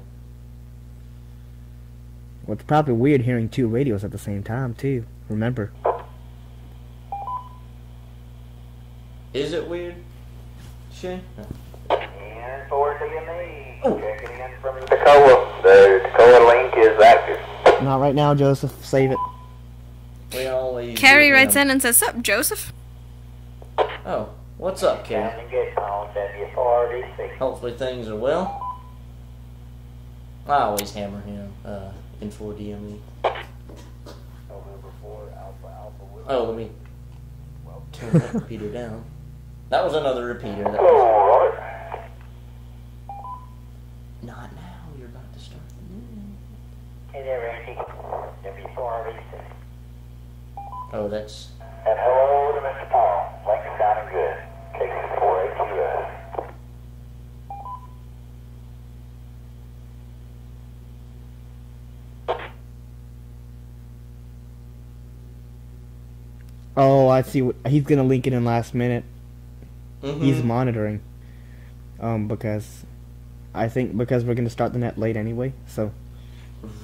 Well, it's probably weird hearing two radios at the same time, too. Remember. Is it weird? Shay? And forward to your knee. Checking in from Tacoma. The Tacoma link is active. Not right now, Joseph. Save it. We always... Carrie writes in and says, "Sup, Joseph?" Oh, what's up, Carrie? Navigation on W4DC. Hopefully things are well. I always hammer him in 4DME. November 4, Alpha Will. Oh, let me turn that repeater down. That was another repeater. That was... Hello, Robert. Not now. You're about to start. Hey there, Randy. W4DC. Oh, that's... And hello to Mr. Paul. Link is sounding good. KC4AQS. Oh, I see. He's gonna link it in last minute. Mm-hmm. He's monitoring. Because we're gonna start the net late anyway. So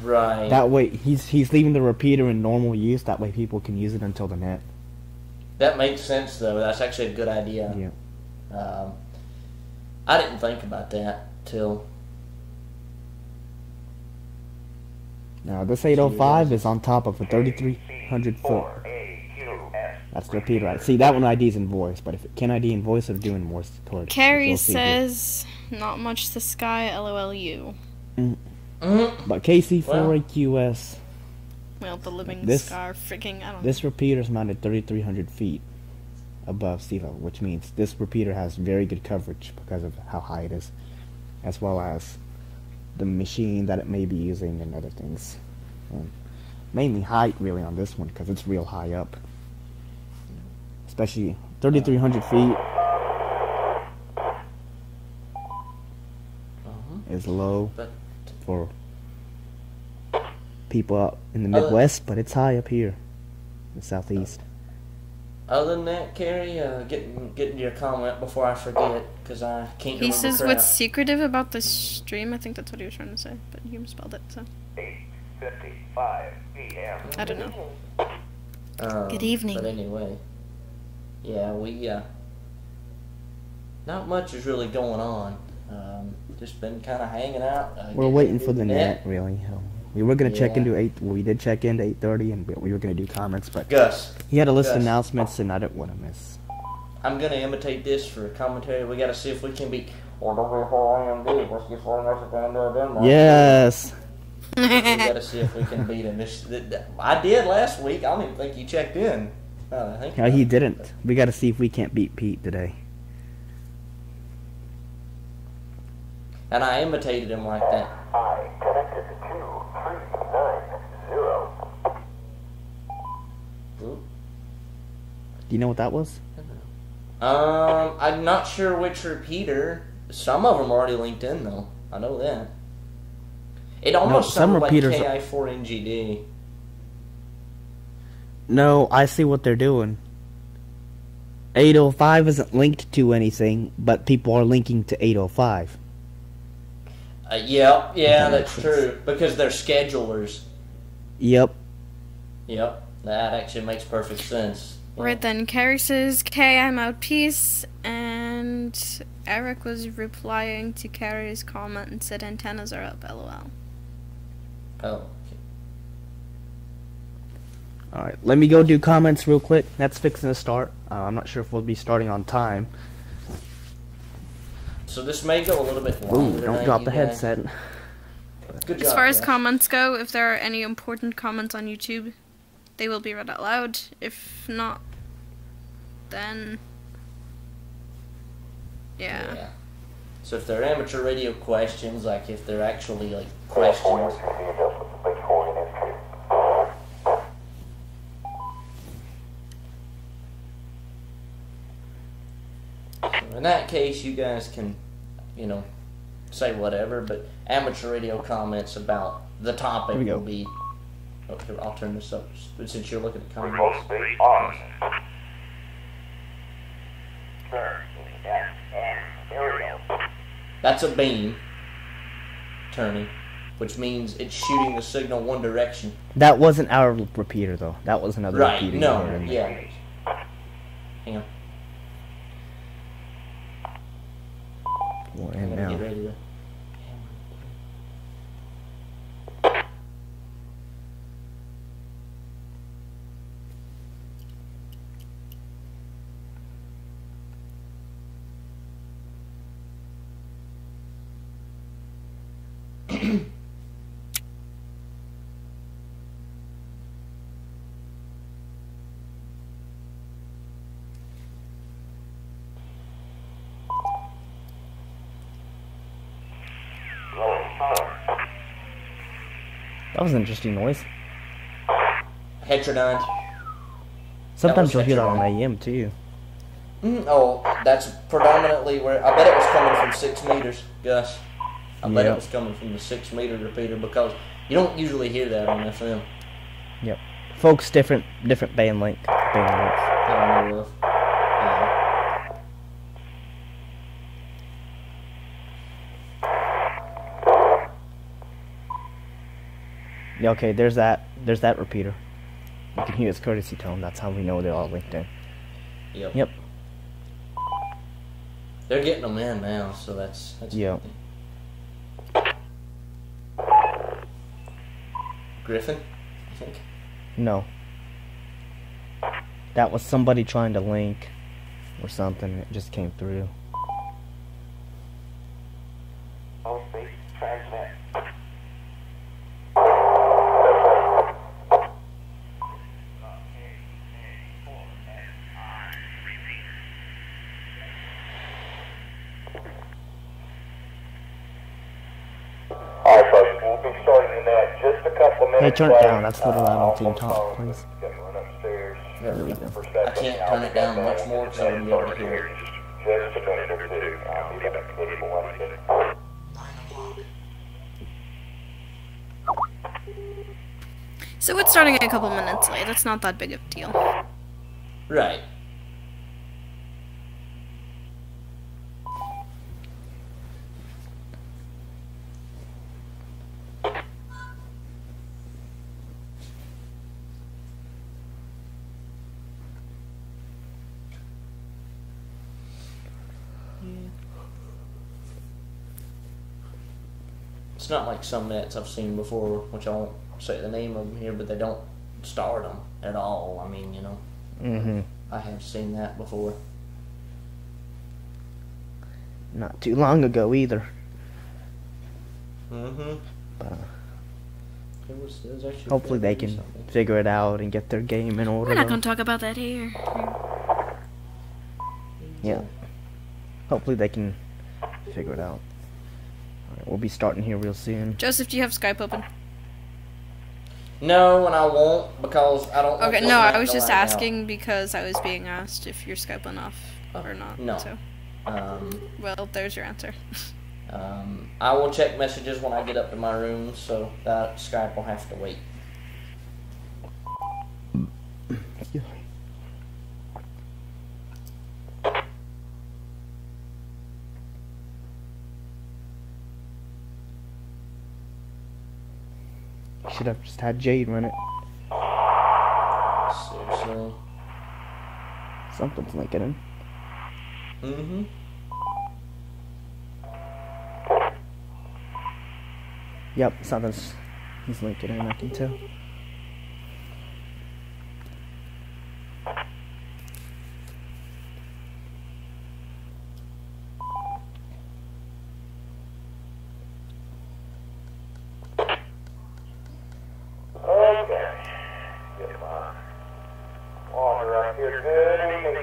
Right. that way he's leaving the repeater in normal use. That way people can use it until the net. That makes sense, though. That's actually a good idea. Yeah. I didn't think about that till... Now this 805 is on top of a 3,300 foot. That's the repeater, right? See, that one IDs in voice, but if it can ID in voice, it'll do in Morse code. Carrie says, "Not much the sky, LOLU." But KC4AQS, Well, the living This- scar freaking, I don't know. this repeater is mounted 3,300 feet above sea level, which means this repeater has very good coverage because of how high it is, as well as the machine that it may be using and other things. Mainly height, really, on this one, because it's real high up. Especially 3,300 feet is low But for people up in the Midwest, but it's high up here in the Southeast. other than that, Carrie, getting your comment before I forget, because I can't remember He says crap. what's secretive about the stream. I think that's what he was trying to say, but you misspelled it, so 8:55 p.m. I don't know. Good evening. But anyway, yeah, we not much is really going on. Just been kind of hanging out. We're getting waiting into for the net, really. We were gonna check Yeah. into 8. We did check into 8:30, and we were gonna do comments, but Gus, he had a list of Gus. announcements, and I didn't want to miss. I'm gonna imitate this for commentary. We gotta see if we can be. Or don't be for AMD. Let's get for Denmark. Yes. We gotta see if we can beat him. I did last week. I don't even think he checked in. I think No, he didn't. We got to see if we can't beat Pete today. And I imitated him like that. I connected to 2390. Oop. Do you know what that was? I'm not sure which repeater. Some of them are already linked in, though. I know that. It almost some sounded like repeaters KI4NGD. No, I see what they're doing. 805 isn't linked to anything, but people are linking to 805. Yeah, that that's makes sense. true. Because they're schedulers. Yep. Yep, that actually makes perfect sense. Yeah. Right then, Carrie says, "K, I'm out, peace." And Eric was replying to Carrie's comment and said, "Antennas are up, lol." Oh, okay. Alright, let me go do comments real quick. That's fixing to start. I'm not sure if we'll be starting on time. So this may go a little bit longer. Ooh, don't tonight, drop you the guys. headset. Good job, As far as guys. comments go, if there are any important comments on YouTube, they will be read out loud. If not, then yeah. So if they're amateur radio questions, like if they're actually like questions, in that case, you guys can, say whatever. But amateur radio comments about the topic Here we go. will be. Oh, here, I'll turn this up since you're looking at comments. Remote state on. That's a beam turning, which means it's shooting the signal one direction. That wasn't our repeater, though. That was another Right, repeater. no, you heard in there. yeah. Hang on, We're I'm in gonna now. get ready to... That was an interesting noise. Heterodyne. Sometimes you'll hear that Heterodyne. on AM, too. Oh, that's predominantly where... I bet it was coming from 6 meters, Gus. I bet Yeah. it was coming from the 6 meter repeater because you don't usually hear that on FM. Yep. Folks, different band length. I know of. Yeah. Yeah, okay, there's that repeater. You can hear its courtesy tone. That's how we know they're all linked in. Yep. Yep. They're getting them in now, so that's a Yeah. good thing. Griffin, I think. No. That was somebody trying to link or something. It just came through. Alright, folks, we'll be starting in that just a couple of minutes. Hey, turn it later. down. That's a little loud on Team Almost Talk, home. please. Got to run upstairs. There we go. For I second. can't I'll turn be it down back much more because I wouldn't be able to hear it. Just a minute or two. I'll be back with you for 1 minute. So it's starting a couple minutes late. It's not that big of a deal. Right. It's not like some nets I've seen before, which I won't say the name of them here, but they don't start them at all. I mean, Mm-hmm. I have seen that before. Not too long ago either. Mm-hmm. But It was actually hopefully they pretty can something. figure it out and get their game in order. We're not though. going to talk about that here. Yeah. Hopefully they can figure it out. Alright, we'll be starting here real soon. Joseph, do you have Skype open? No, and I won't because I don't. Okay, want no, I to was go just right now. asking because I was being asked if you're Skyping off or not. No. So, Um, well, there's your answer. I will check messages when I get up to my room, so that Skype will have to wait. Should have just had Jade run it. Seriously. Something's linking in. Mm-hmm. Yep, something's he's linking in, I can tell. Okay. Get my order up here. Good evening,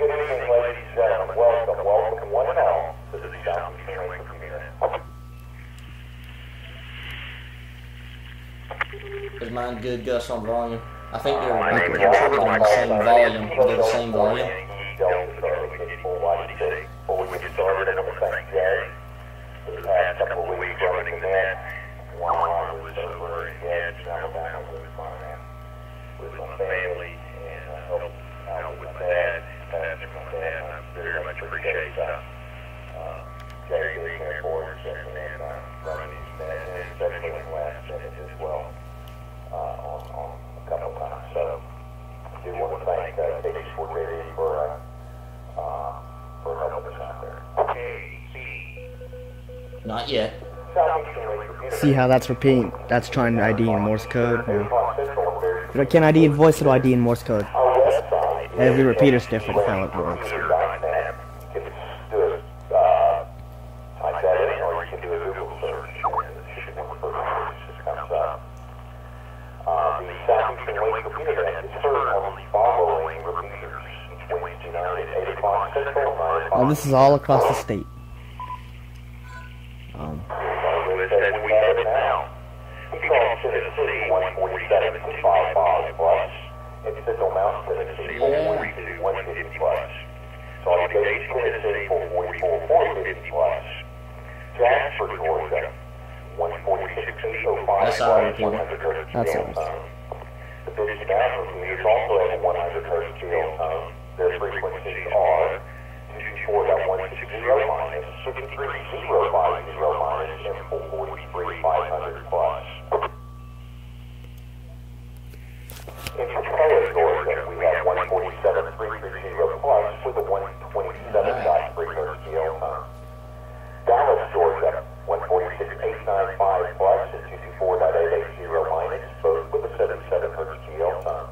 ladies and gentlemen. Welcome, one and all, to the Southeastern Link Premiere. Is mine good, Gus, on volume? I think they're like the same volume. They're the same volume. Before we get started, I want to thank Jerry for the past couple of weeks running the net. While I was over in Gadsden, Alabama with my family and help out with my dad, pastor my dad. I very much appreciate Jerry being there for us and running his net, and especially in the last minute as well on a couple of times. So I do want to thank Katie Sportretti for helping us out there. Not yet. See how that's repeating? That's trying to ID in Morse code. If I can't ID in voice, it'll ID in Morse code. Every repeater's different how it works. Type that in, or you can do a Google search, and it should look for it just comes up. The Southeastern Link Computer Net is heard on the following repeaters each Wednesday night at 8 o'clock Central, 9 o'clock. Now this is all across the state. As we have it now. Across Tennessee, 147, 255 plus. In Central Mountain, Tennessee, 442, 150 plus. Salty-Daisy, Tennessee, 444, 450 plus. Jasper, Georgia, 146, 805 That's plus, our repeater. 100 hertz That's GL ours. tone. The Bishop National repeaters also have a 100 hertz GL tone. Their frequencies are 224.160 minus, 63050 minus, and 443 500 plus. In Tupelo, Georgia, we have 147 330 plus with a 127.3 hertz GL tone. Dallas, Georgia, 146 895 plus and 224.880 minus, both with a 77 hertz GL tone.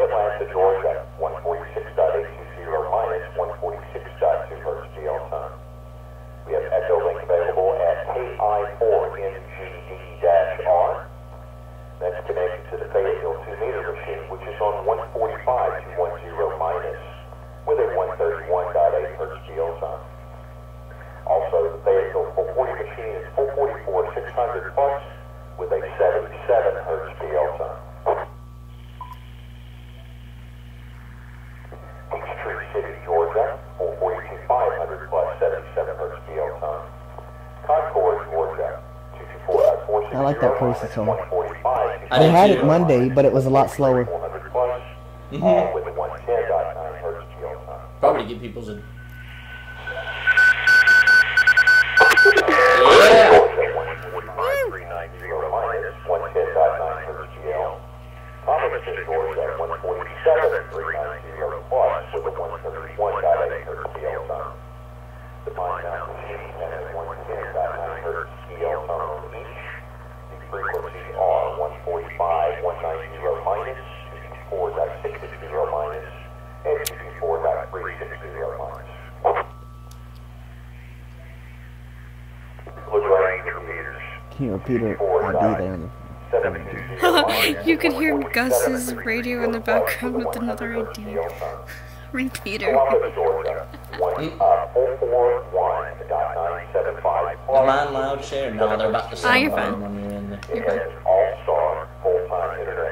Atlanta, Georgia, 146.820 minus, 146.2 hertz GL tone. We have Echo Link available at KI4NGD-R. That's connected to the Fayetteville 2-meter machine, which is on 145.210 minus, with a 131.8 hertz GL tone. Also, the Fayetteville 440 machine is 444.600 plus, with a 77 hertz GL tone. Peachtree City, Georgia, 442.500 plus 77 hertz GL tone. Concord, Georgia, 224.460 I like that place it's on. 145. I They did had too. it Monday, but it was a lot slower. 400 plus, Mhm. with a 110.9 hertz GL tone. Probably to get people's. Georgia, 145.390 minus, 110.9 hertz GL. Thomaston, Georgia, 147.390 plus, with a 131.8 hertz GL tone. The Pine Mountain machine has a 110.9 hertz GL tone each. The frequencies are 145.190 minus, 224.660 minus, and 224.360 minus. LaGrange repeaters. Can you repeat it? ID there. You can hear Gus's radio in the background with another ID. Repeater. Columbus, Georgia, 441.975 Is mine loud, share? No, they're about the Ah, same you're volume fine. when you're in there. It has all-star full-time internet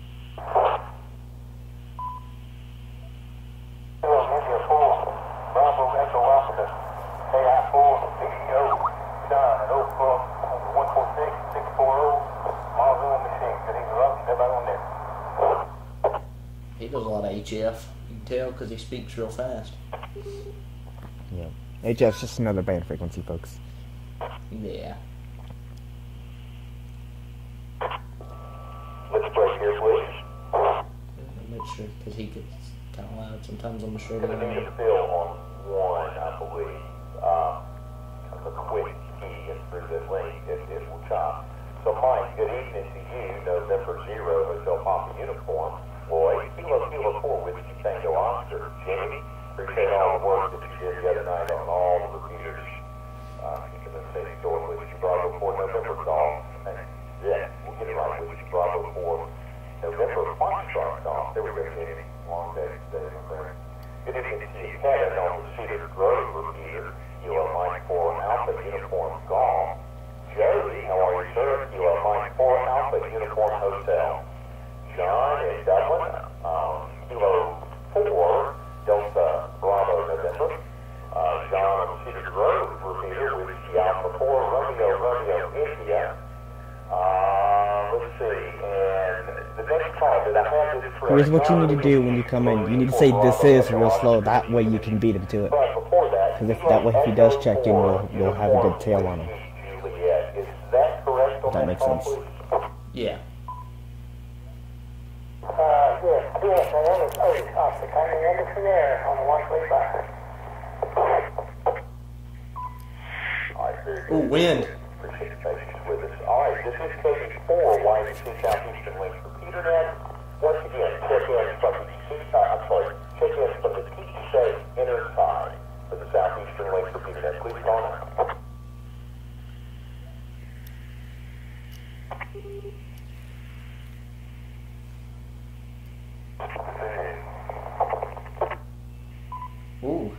does a lot of HF. You can tell because he speaks real fast. Yeah. HF's just another band frequency, folks. Yeah. Let's break here, please. I'll make sure because he gets kind of loud sometimes on the shoulder. Going to need a fill on one, I believe. Kind of a quick key and through this link if we'll chop. So, Mike, good evening to you. November 0, Hotel Papa Uniform. Lloyd, Kilo 4 with you, Tango Oscar. Jamie, appreciate all the work that you did the other night on all the repeaters. Keeping the same door with you, Bravo 4, November Golf. Yeah, we'll get it right with you, Bravo 4, November Foxtrot Golf. There we go, Jamie. Long day today, my friend. Good evening to you, Kevin, on the Cedar Grove repeater. Kilo Mike 4, Alpha Uniform Golf. Jody, how are you, sir? Kilo Mike 4, Alpha Uniform Hotel. John in Dublin, Kilo 4, Delta Bravo November. John on Cedar Grove repeater with Alpha 4, Romeo India. Let's see, and the next call, did I have this correct? Here's what you need to do when you come in. You need to say this is real slow. That way you can beat him to it. But before that, Because that way if he does check in, you'll have a good tail on him. Juliet, is that correct? If that makes sense. Yeah. Yes, my name is Otis Oscar, coming in from there on the 135. Ooh, wind. Appreciate your patience with us. All right, this is Cody 4, YDC Southeastern Links Repeater Net. Once again, check in from the T-shaped inner side of the Southeastern Links Repeater Net. Please call now. Ooh.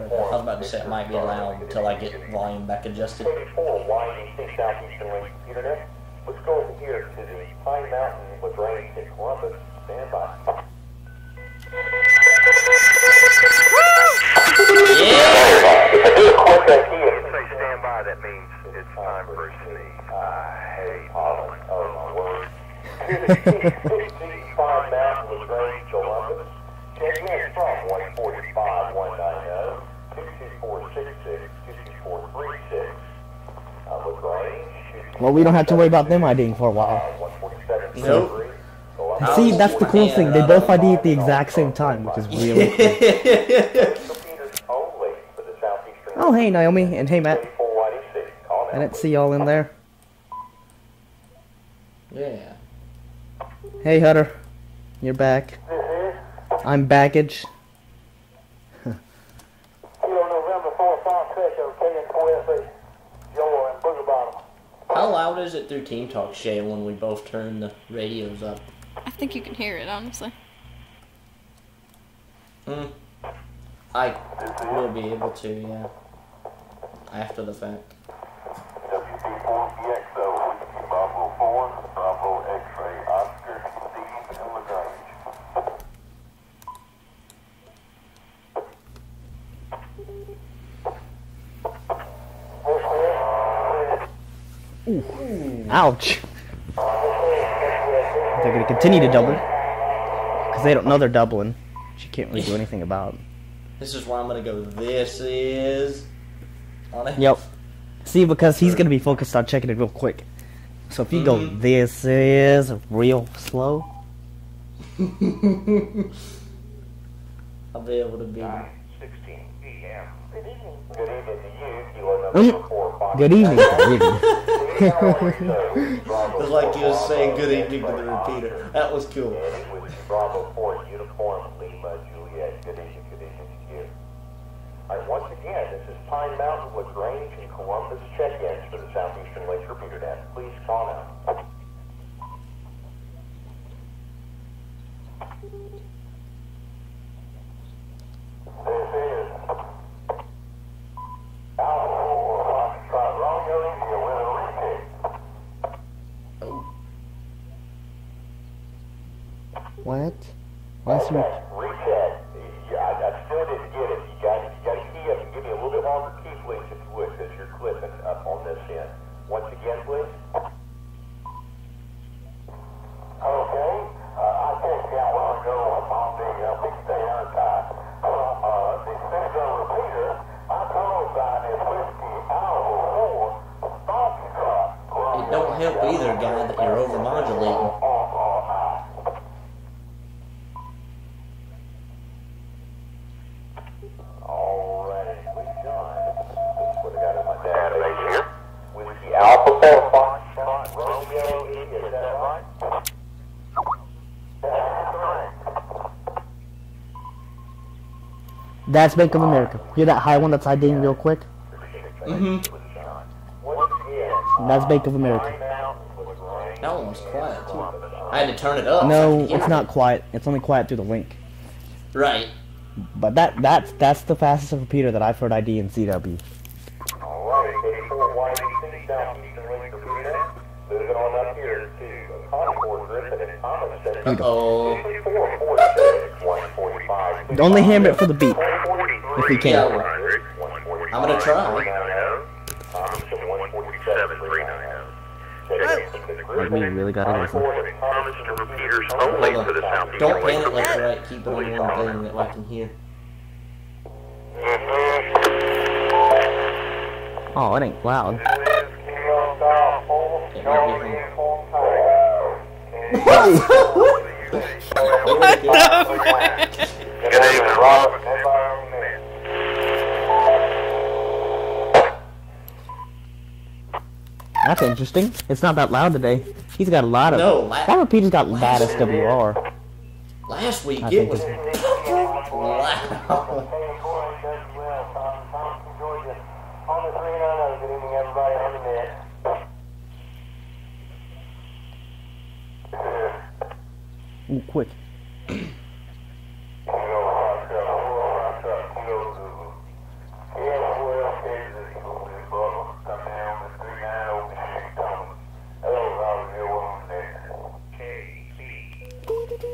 I was about to say it might be loud until I get volume back adjusted. 34 YDC Southeastern Links Computer Net. Let's go over here to the Pine Mountain with range in Columbus. Stand by. Say stand by, that means it's time for a sneeze. Hey, Pollen. Oh, my word. Pine Mountain with range Columbus. Check in from 145 190 22466 22436. With range. Well, we don't have to worry about them IDing for a while. 147. Nope. See, that's the cool thing. They both ID at the exact same time, which is really cool. Oh, hey, Naomi, and hey, Matt. I didn't see y'all in there. Yeah. Hey, Hutter. You're back. I'm baggage. How loud is it through Team Talk, Shay, when we both turn the radios up? I think you can hear it, honestly. I will be able to, yeah. After the fact. WP4PXO, Bravo 4, Bravo X-ray, Oscar, Steve, and LaGrange. Ouch. They're going to continue to double. Because they don't know they're doubling. Which you can't really do anything about. This is where I'm going to go, this is... on it. Yep. See, because he's going to be focused on checking it real quick. So if you go, this is real slow. I'll be able to be... 16 p.m. Good evening. Good evening to you. Kilo number 4. Good evening. Good evening. It was like you was saying good evening to the repeater. That was cool. With Bravo 4 uniform, Lima, Juliet. Good evening to you. Once again, this is Pine Mountain, LaGrange, and Columbus check-ins for the Southeastern Lakes Repeater Net. Please call now. This is Alpha Romeo India with a retake. What? Last week. Reset. I still didn't get it. You got to key up and give me a little bit longer key, please, if you would, because you're clipping up on this end. Once again, please. Okay. I think I want to go on the big day archive. The Citadel repeater, my call sign is Whiskey Alpha 4 Foxtrot. It don't help either, guy, that you're overmodulating. Alrighty, we've done. That's what I got in my database here. Whiskey Alpha 4 Foxtrot Romeo India, is that right? That's right. That's Bank of America. Hear that high one that's IDing real quick? Mm-hmm. Once again, That's Bank of America. Pine Mountain, LaGrange, That one was quiet, too. I had to turn it up. so I No, could hear it's it. not quiet. It's only quiet through the link. Right. But that's the fastest repeater that I've heard ID in CW. alright, K4 YDC, Southeastern Lakes Repeater Net. Moving on up here to Concord, Griffin, and Thomas. Uh-oh. 5446-145. Only hammer it for the beat, if we Yeah, can. I'm gonna try. We really gotta listen. Repeaters Hold only on. for the Southeastern Don't Lakes panic left or Repeater right. Keep it on one thing that I can hear. Oh, it ain't loud. It might be What the Good evening, Robert. That's interesting. It's not that loud today. He's got a lot of... No, that repeater's got bad SWR. Last week I it think was it's- loud. Ooh, quick.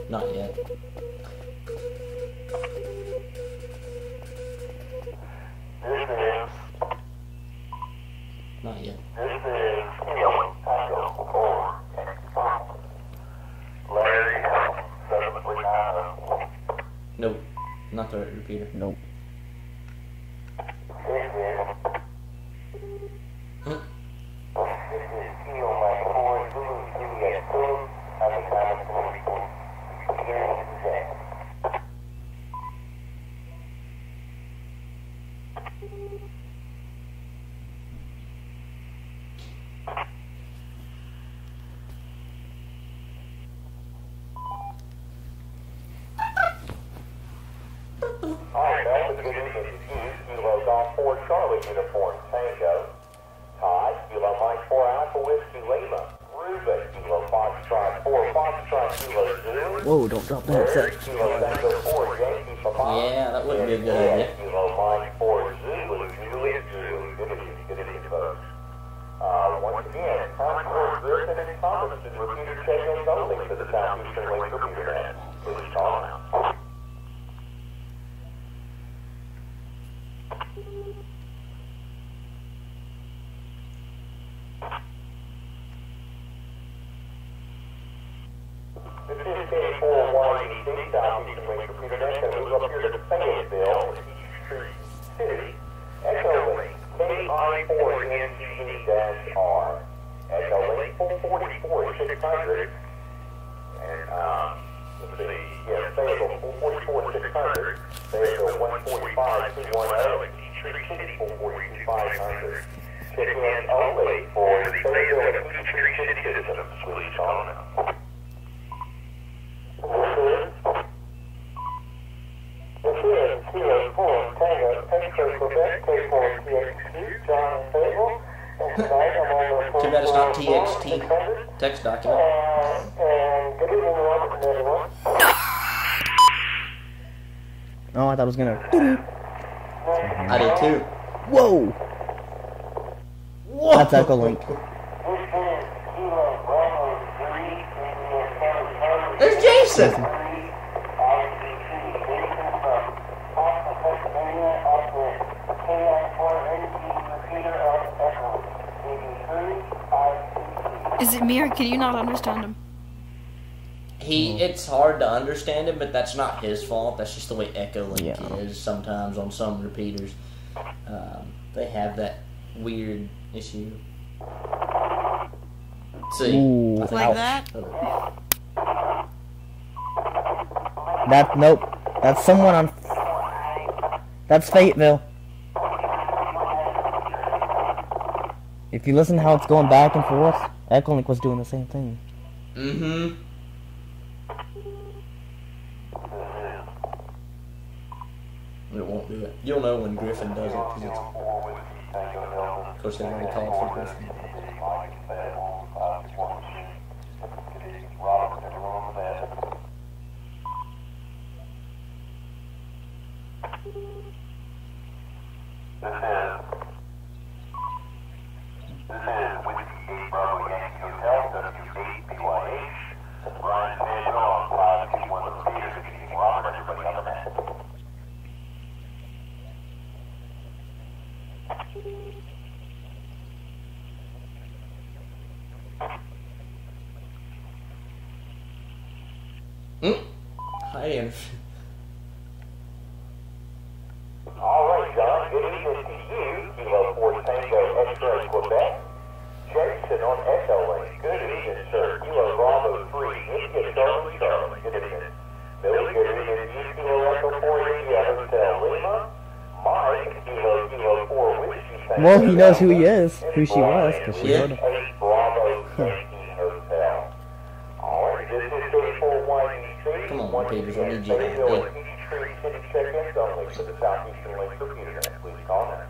Not yet. Not yet. Nope. Not the right repeater. Nope. Alright, that's a good evening. Kilo Golf 4 Charlie Uniform Tango. Todd, Kilo Mike 4 Alpha Whiskey Lima. Ruben, Kilo Foxtrot 4 Foxtrot Kilo Zulu. Whoa, don't drop the headset. Kilo Tango 4 Yankee Papa. Yeah, that wouldn't be a good idea. Kilo Mike 4 Zulu Juliet Zulu. Good evening, folks. Once again, Concord, Griffin, and Thomas is repeater check-ins only for the Southeastern Lakes Repeater Net. Please call now. This is K4 YDC, Southeastern Lakes Repeater Net, and move up here to Fayetteville, Peachtree City. Echo Link, KI4NG-R. Echo Link 444-600. And, let's see, yeah, Fayetteville 444-600. Fayetteville 145-210, and Peachtree City 442-500. Check-in only for the Fayetteville and Peachtree City citizens. Please call now. This is Kilo 4 Tango X-Ray text document. And good evening, everyone. Oh, I thought it was gonna. I did too. Whoa! Whoa. That's Echo Link. There's Jason. Is it me or can you not understand him? It's hard to understand him, but that's not his fault. That's just the way Echo Link Yeah. is sometimes on some repeaters. They have that weird issue. See? Ooh. I think- Like that? Nope. That's someone on. That's Fateville. If you listen to how it's going back and forth, Echo Link was doing the same thing. Mm-hmm. It won't do it. You'll know when Griffin does it, because it's... Of course, they've already called for Griffin. This is Whiskey 8 Bravo Yankee Hotel, W8BYH. Brian Fayetteville on 521 Theater. Good evening, Robert. Everybody on the net. Hi, Anderson. All right, John. Good evening to you. Kilo 4 Tango X-Ray Quebec. Jason on Echo Link. Good evening, sir. Kilo Bravo 3. India Charlie Charlie. Good evening. Billy, good evening to you. Kilo Echo 4 India Hotel Lima. Mike, Kilo 4 Whiskey Tango. Well, he knows who he is, who she was, because she Yeah. wrote him. 8 Bravo Yankee Hotel. All right, this is 34 Come on, Peters, I need you to do it. check-ins only for the Southeastern Link repeater. Please call now.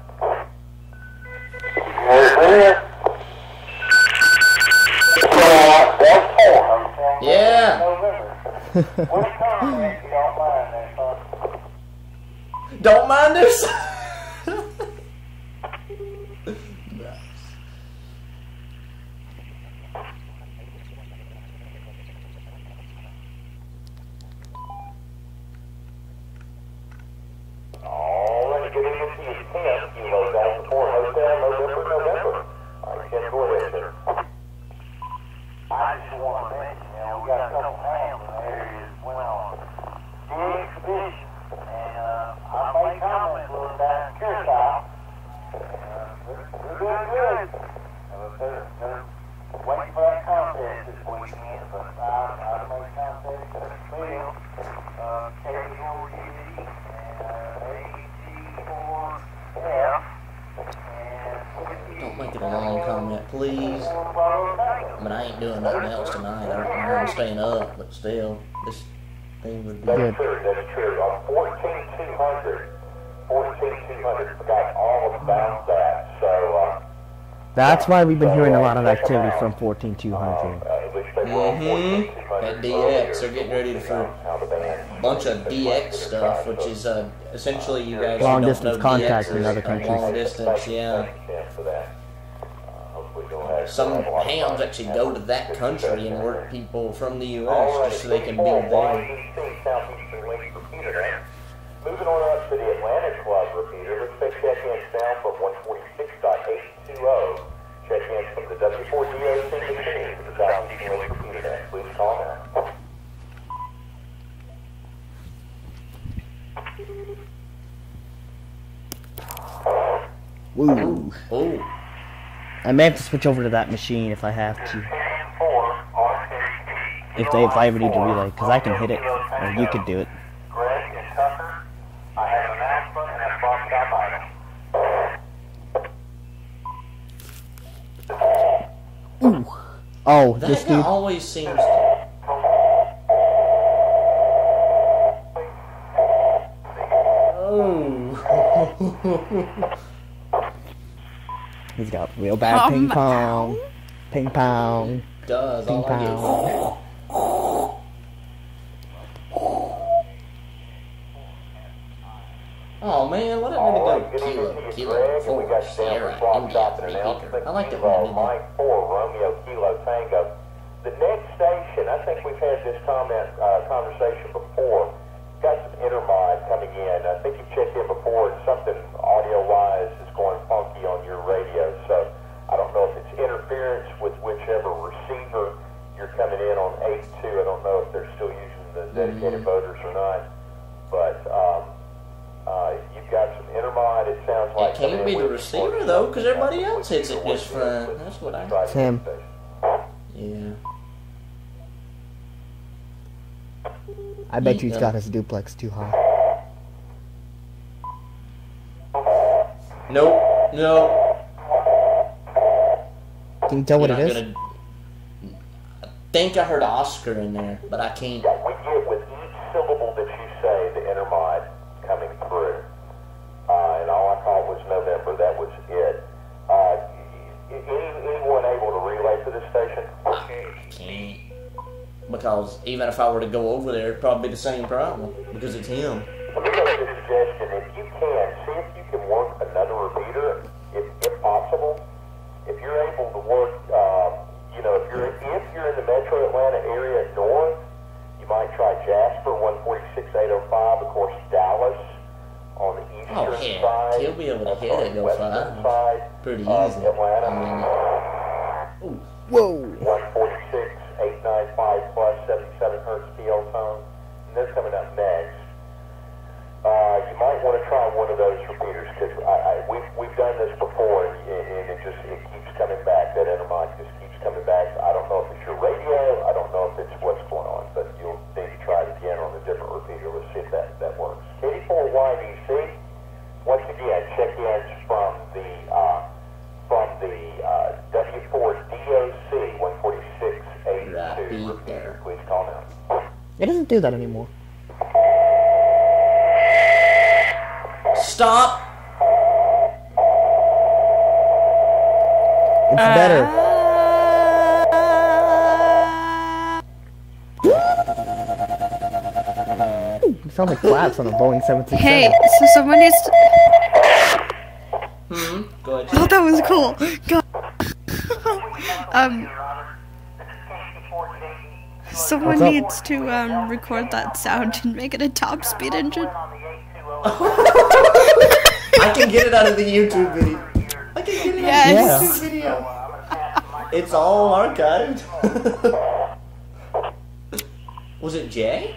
Yeah! Don't mind us! Alright, good evening to you. 10 Kilo Delta 4 Hotel, November. Alright, Ken, go ahead, sir. I just want to mention, we got a couple hands in the area as well. The expedition, and I made comments a little down in Curacao. We're doing good. They're waiting for that contest this weekend, but I made contact with Phil, KD4UD, AG4F, Don't make it a long comment, please. I mean, I ain't doing nothing else tonight. I don't mind staying up, but still, this thing would be Good. That's true. 14,200. 14,200. Forgot all about that. So, That's why we've been hearing a lot of activity from 14200. At DX, they're getting ready for a bunch of DX stuff, which is essentially you guys who Long don't distance know contact DX in is other a countries. long distance, yeah. Some hams actually go to that country and work people from the U.S. just so they can be there. Moving on up to the Atlanta Club repeater, let's take check-ins now from 146.820. Check-ins from the W4DOC machine for the Southeastern Link repeater. Please call now. Woo. Oh, I may have to switch over to that machine if I have to. And 4, If I ever need to relay, because I can hit it, or you could do it. Greg and Tucker, I have an announcement and a box up item. Ooh. Oh, this that guy dude. always seems to... Oh. He's got real bad ping pong. Ping pong. Does Ping all I get. pong. Oh man, what did I go Kilo 4 Sierra India 3 Acre? I like that one, didn't I? Mike 4 Romeo Kilo Tango. The next station, I think we've had this conversation before. Got some intermod coming in. I think you checked in before, and something audio-wise is going funky on your radio. So I don't know if it's interference with whichever receiver you're coming in on 8.2. I don't know if they're still using the dedicated motors or not. But you've got some intermod. It sounds like It can't be the receiver though, because everybody else hits it just fine. That's what I. It's him. Yeah. I bet you he's got his duplex too high. Nope. No. Can you tell what You're it not is? gonna- I think I heard Oscar in there, but I can't. Yeah, we get with each syllable that you say, the intermod coming through. And all I caught was November. That was it. Anyone able to relay for this station? Can't. Because even if I were to go over there, it'd probably be the same problem. Because it's him. Let me make a suggestion. If you can, see if you can work another repeater, if possible. If you're able to work, if you're in the Metro Atlanta area north, you might try Jasper 146.805. Of course, Dallas on the eastern Oh, yeah. side. He'll be able to hit it, go western fine. side Pretty of easy. Atlanta. Whoa! 146.895 plus 77 hertz PL tone. And they're coming up next. You might want to try one of those repeaters because we've done this before and it keeps coming back. That intermod just keeps coming back. I don't know if it's your radio. I don't know if it's what's going on, but you'll need to try it again on a different repeater. Let's see if that works. KD4YDC. Once again, check-ins from the W4DOC 146.82. Right there. Please call now. It doesn't do that anymore. Stop! It's better. It sounds like claps on a Boeing 767. Hey, so someone needs to... Go ahead. Oh, that was cool. God. Someone What's up? needs to record that sound and make it a top speed engine. I can get it out of the YouTube video. I can get it out of Yes. the YouTube video. It's all archived. Was it Jay?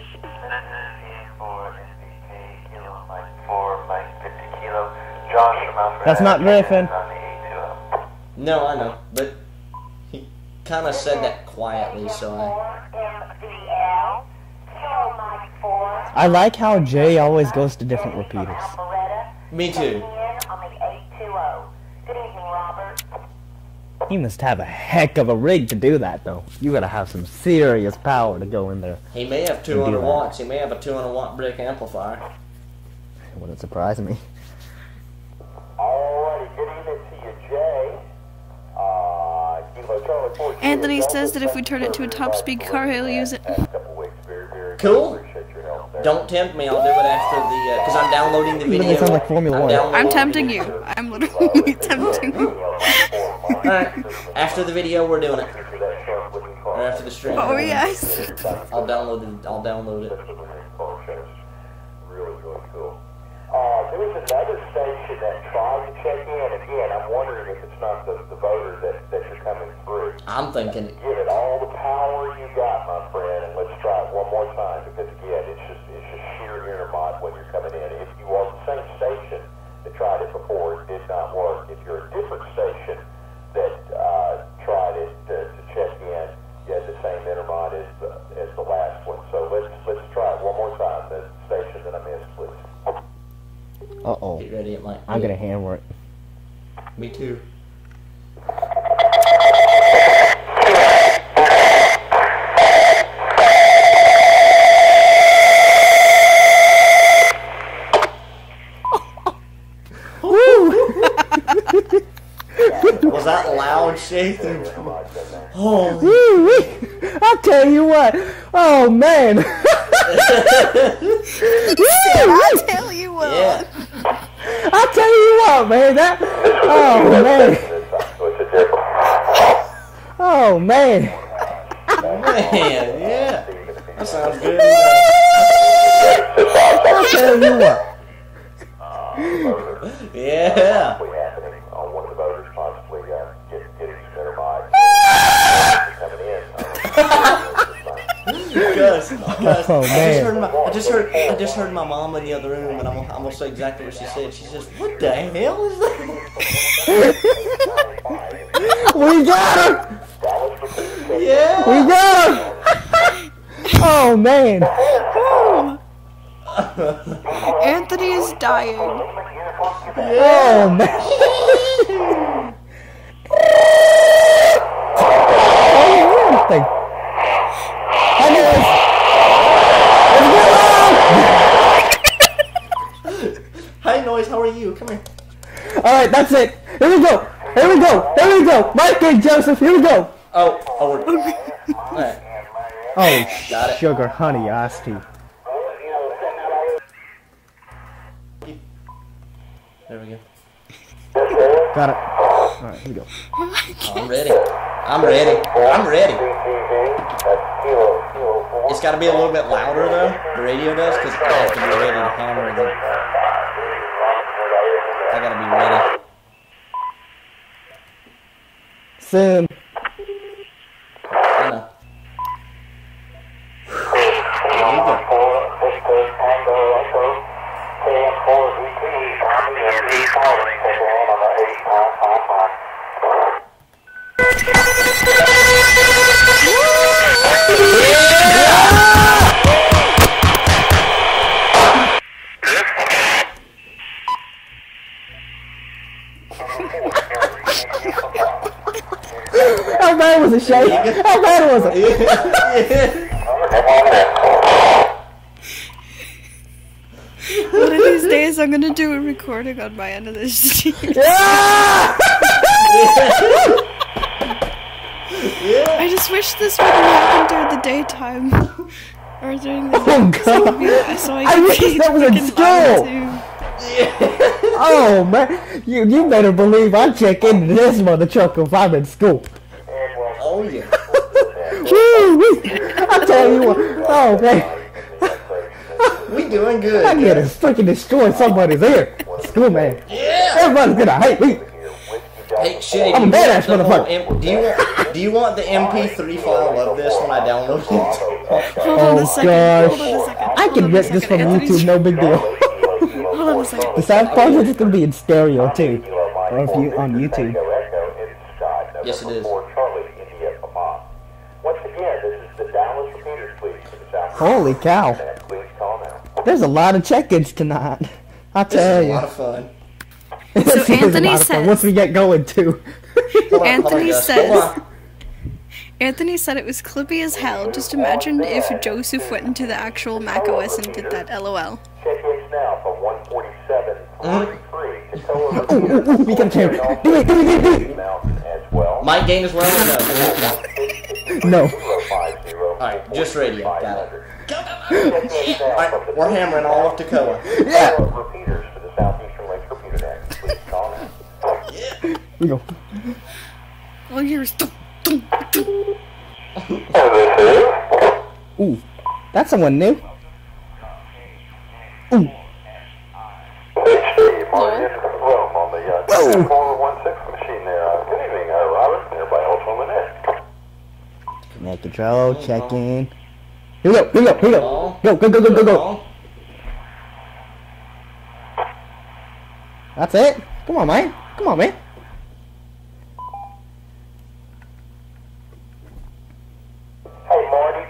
That's not Griffin. No, I know, but he kind of said that quietly, so I like how Jay always goes to different repeaters. Me too. He must have a heck of a rig to do that, though. You gotta have some serious power to go in there. He may have do 200 that. watts. He may have a 200 watt brick amplifier. It wouldn't surprise me. Alrighty, good evening to you, Jay. Kilo Charlie 4 Anthony says that if we turn it to a top speed car, he'll use it. Cool. Don't tempt me. I'll do it after the because I'm downloading the You video. really sound like Formula One. downloading I'm the tempting video. you. I'm literally tempting you. Alright. After the video, we're doing it. Or after the stream. Oh, yes. I'll download it. I'll download it. Really, really cool. There was another station that tried to check in. Again, I'm wondering if it's not the voter that you're coming through. I'm thinking. Give it all the power you got, my friend, and let's try it one more time because again, it's just sheer intermod when you're coming in. If you are the same station that tried it before, it did not work. If you're a different station that tried it to check in, you had the same intermod as the last one. So let's try it one more time. The station that I missed, please. Uh-oh. Get ready, it might. I'm gonna hammer it. Me too. Was that loud, Shay? Holy. Woo-wee. I'll tell you what. Oh man. I'll tell you what. Yeah. I'll tell you what, man. That. Oh man. Oh man. Man, yeah. That sounds good. I'll tell you what. Yeah. happening on one of the voters possibly getting better mics coming in. Gus, Oh man. I just heard my mom in the other room, and I'm gonna say exactly what she said. She says, "What the hell is that?" We got her. Yeah. We got her. Oh man. Anthony is dying. Oh man. Oh thing. Hi guys. Hey, Noise, how are you? Come here. All right, that's it. Here we go. Here we go. Here we go. Mike and Joseph. Here we go. Oh, we're... Alright. Oh, Got it. sugar honey iced tea. There we go. Got it. All right, here we go. I'm ready. I'm ready. I'm ready. It's got to be a little bit louder, though. The radio does, because I have to be ready to hammer it. I got to be ready. Soon. I know. There you go. How bad was it, Shay? How bad was it? One of these days I'm gonna do a recording on my end of this. Yeah! I just wish this wouldn't happen during the daytime. Or during the Oh night. god! So I wish be that was in freaking school! loud, Oh man, you better believe I check into this mother truck if I'm in school. Oh, yeah. Woo-wee. I tell you what, oh man, We doing good. I get to freaking destroy somebody's ear. School man, Yeah. everybody's gonna hate me. Hey, Shitty, I'm a badass motherfucker. do you want the MP3 file of this when I download it? Hold on Oh a second. gosh, Hold on a second. I can rip this from YouTube, no big deal. Hold on a second. The sound part is just gonna be in stereo too, or if you on YouTube. Yes, it is. Once again, this is the Dallas repeaters, please, for the South. Holy cow, Please call now. there's a lot of check-ins tonight. I This tell is a you. lot of fun. This is a Anthony lot of fun. says- Once we get going too. Hold on, Anthony Gus. says- Hold on. Anthony said it was clippy as hell. Just imagine if Joseph went into the actual macOS and did that. LOL. Check-ins now for 147.33. Ooh, we got a camera. Do it. As well. Mic gain as well? No. No. Alright, just radio. Got it. Go. Alright, we're hammering all of Toccoa. Yeah. Repeaters for the Southeastern Lakes Repeater Day. Please call now. We go. All yours. Ooh, that's someone new. Ooh. Steve, Marty, this is Rome on the 416 machine there. Good evening, Robert, here by Ultra on the net. Command control, check in. Here we go, here we go, here we go. Go. That's it. Come on, man. Come on, man. Hey, Marty,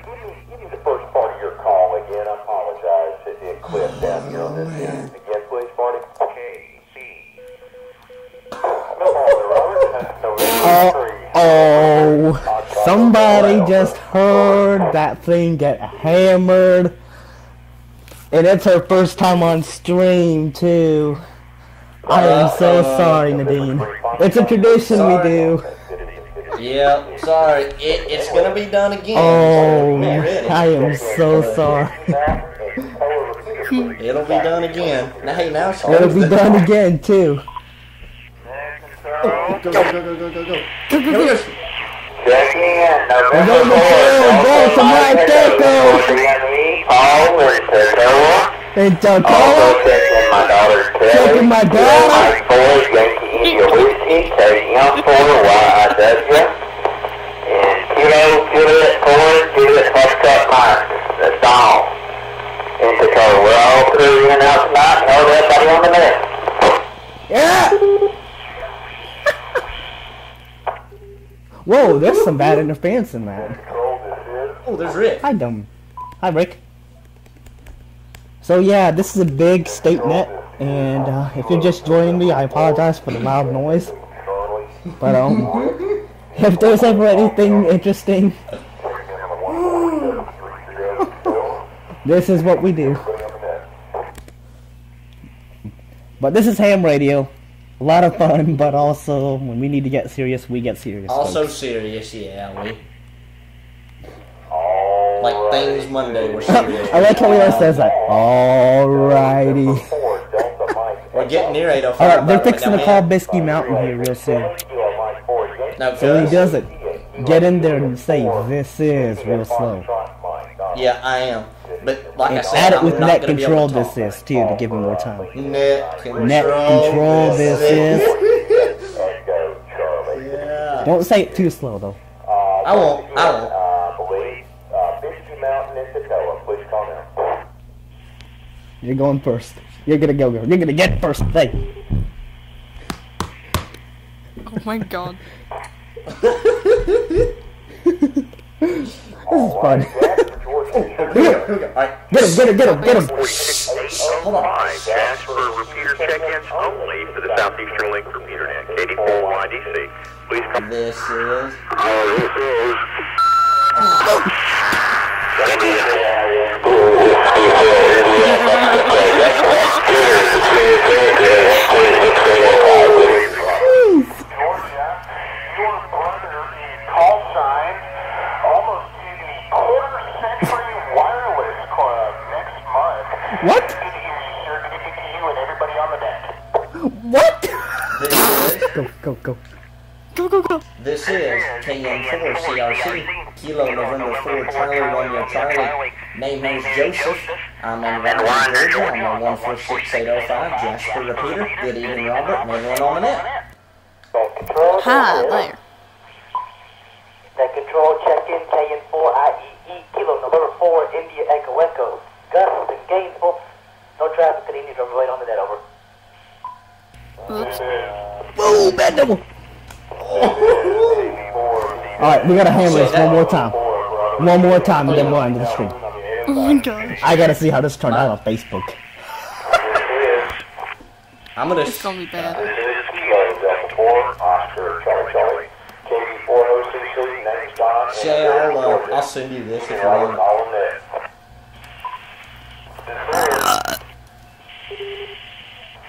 give me the first part of your call again. I apologize if it clipped down here on this end. Again, please, Marty. KC. No bother, Robert. Oh, somebody just heard that thing get hammered. And it's her first time on stream, too. I am so sorry, Nadine. It's a tradition we do. Yep, sorry. It's gonna be done again. Oh, Be ready. I am so sorry. It'll be done again. Now, hey, now it's It'll be done again too. Go, go, go, go, go, go, go. Here we go. Checking in, Go, November go, 4th. to my Gecko. Paul in Tacoma. And Also Tacoma, checking my daughter Kelly. checking my daughter. Mike 4, Yankee India Whiskey, Cody Young 4, YIW. And Juliet 4, Juliet Foxtrot Mike. That's all. In Tacoma. We're all through in and out tonight. And hold everybody on the net. Yeah. Whoa, there's some bad interference in that. Oh, there's Rick. Hi, dumb. Hi, Rick. So yeah, this is a big state net, and if you're just joining me, I apologize for the loud noise. But if there's ever anything interesting, this is what we do. But this is ham radio. A lot of fun, but also when we need to get serious, we get serious. Also folks. serious, yeah. Like things Monday were serious. I like how he always says that. Alrighty. We're getting near 8:05. Alright, they're fixing to call Bisky Mountain here real soon. No, So when he does it, get in there and say, this is real slow. Yeah, I am. But like I And said, add it I'm with not net gonna be control able to this talk. is, too, to give him more time. Net control. Net control this is. Yeah. Don't say it too slow, though. I won't. I won't. Bisky Mountain in Tacoma. Please call now. You're going first. You're gonna go. You're gonna get first thing. Oh my god. This is fun. Here we go. Alright. Get him. Hold on. Jasper repeater check-ins only for the Southeastern Link repeater net. KD4YDC. Please come. This is. Georgia, your brother in call sign almost to the Quarter Century Wireless Club next month. What? Good to hear you, sir. Good to see you and everybody on the net. What? This Go. This is KN4 CRC, Kilo November 4 Charlie Romeo Charlie. Name is Joseph. I'm in Raleigh, Georgia. I'm on 146805 Jasper repeater. Good evening, Robert, and everyone on the net. Hi there. Net control check-in KN4 IEE Kilo November 4 India Echo Echo. Gus and Gainesville. No traffic at India. Don't relate on the net. Over. Oops. Whoa, bad double. Alright, we gotta handle this one more time. One more time, and then we'll end the stream. Oh my gosh. I gotta see how this turned out on Facebook. I'm gonna. It's gonna be bad. This is Kilo Delta 4 Oscar Charlie. KD4OCC. Name's Don. Shay, I'll send you this if you want. All in there.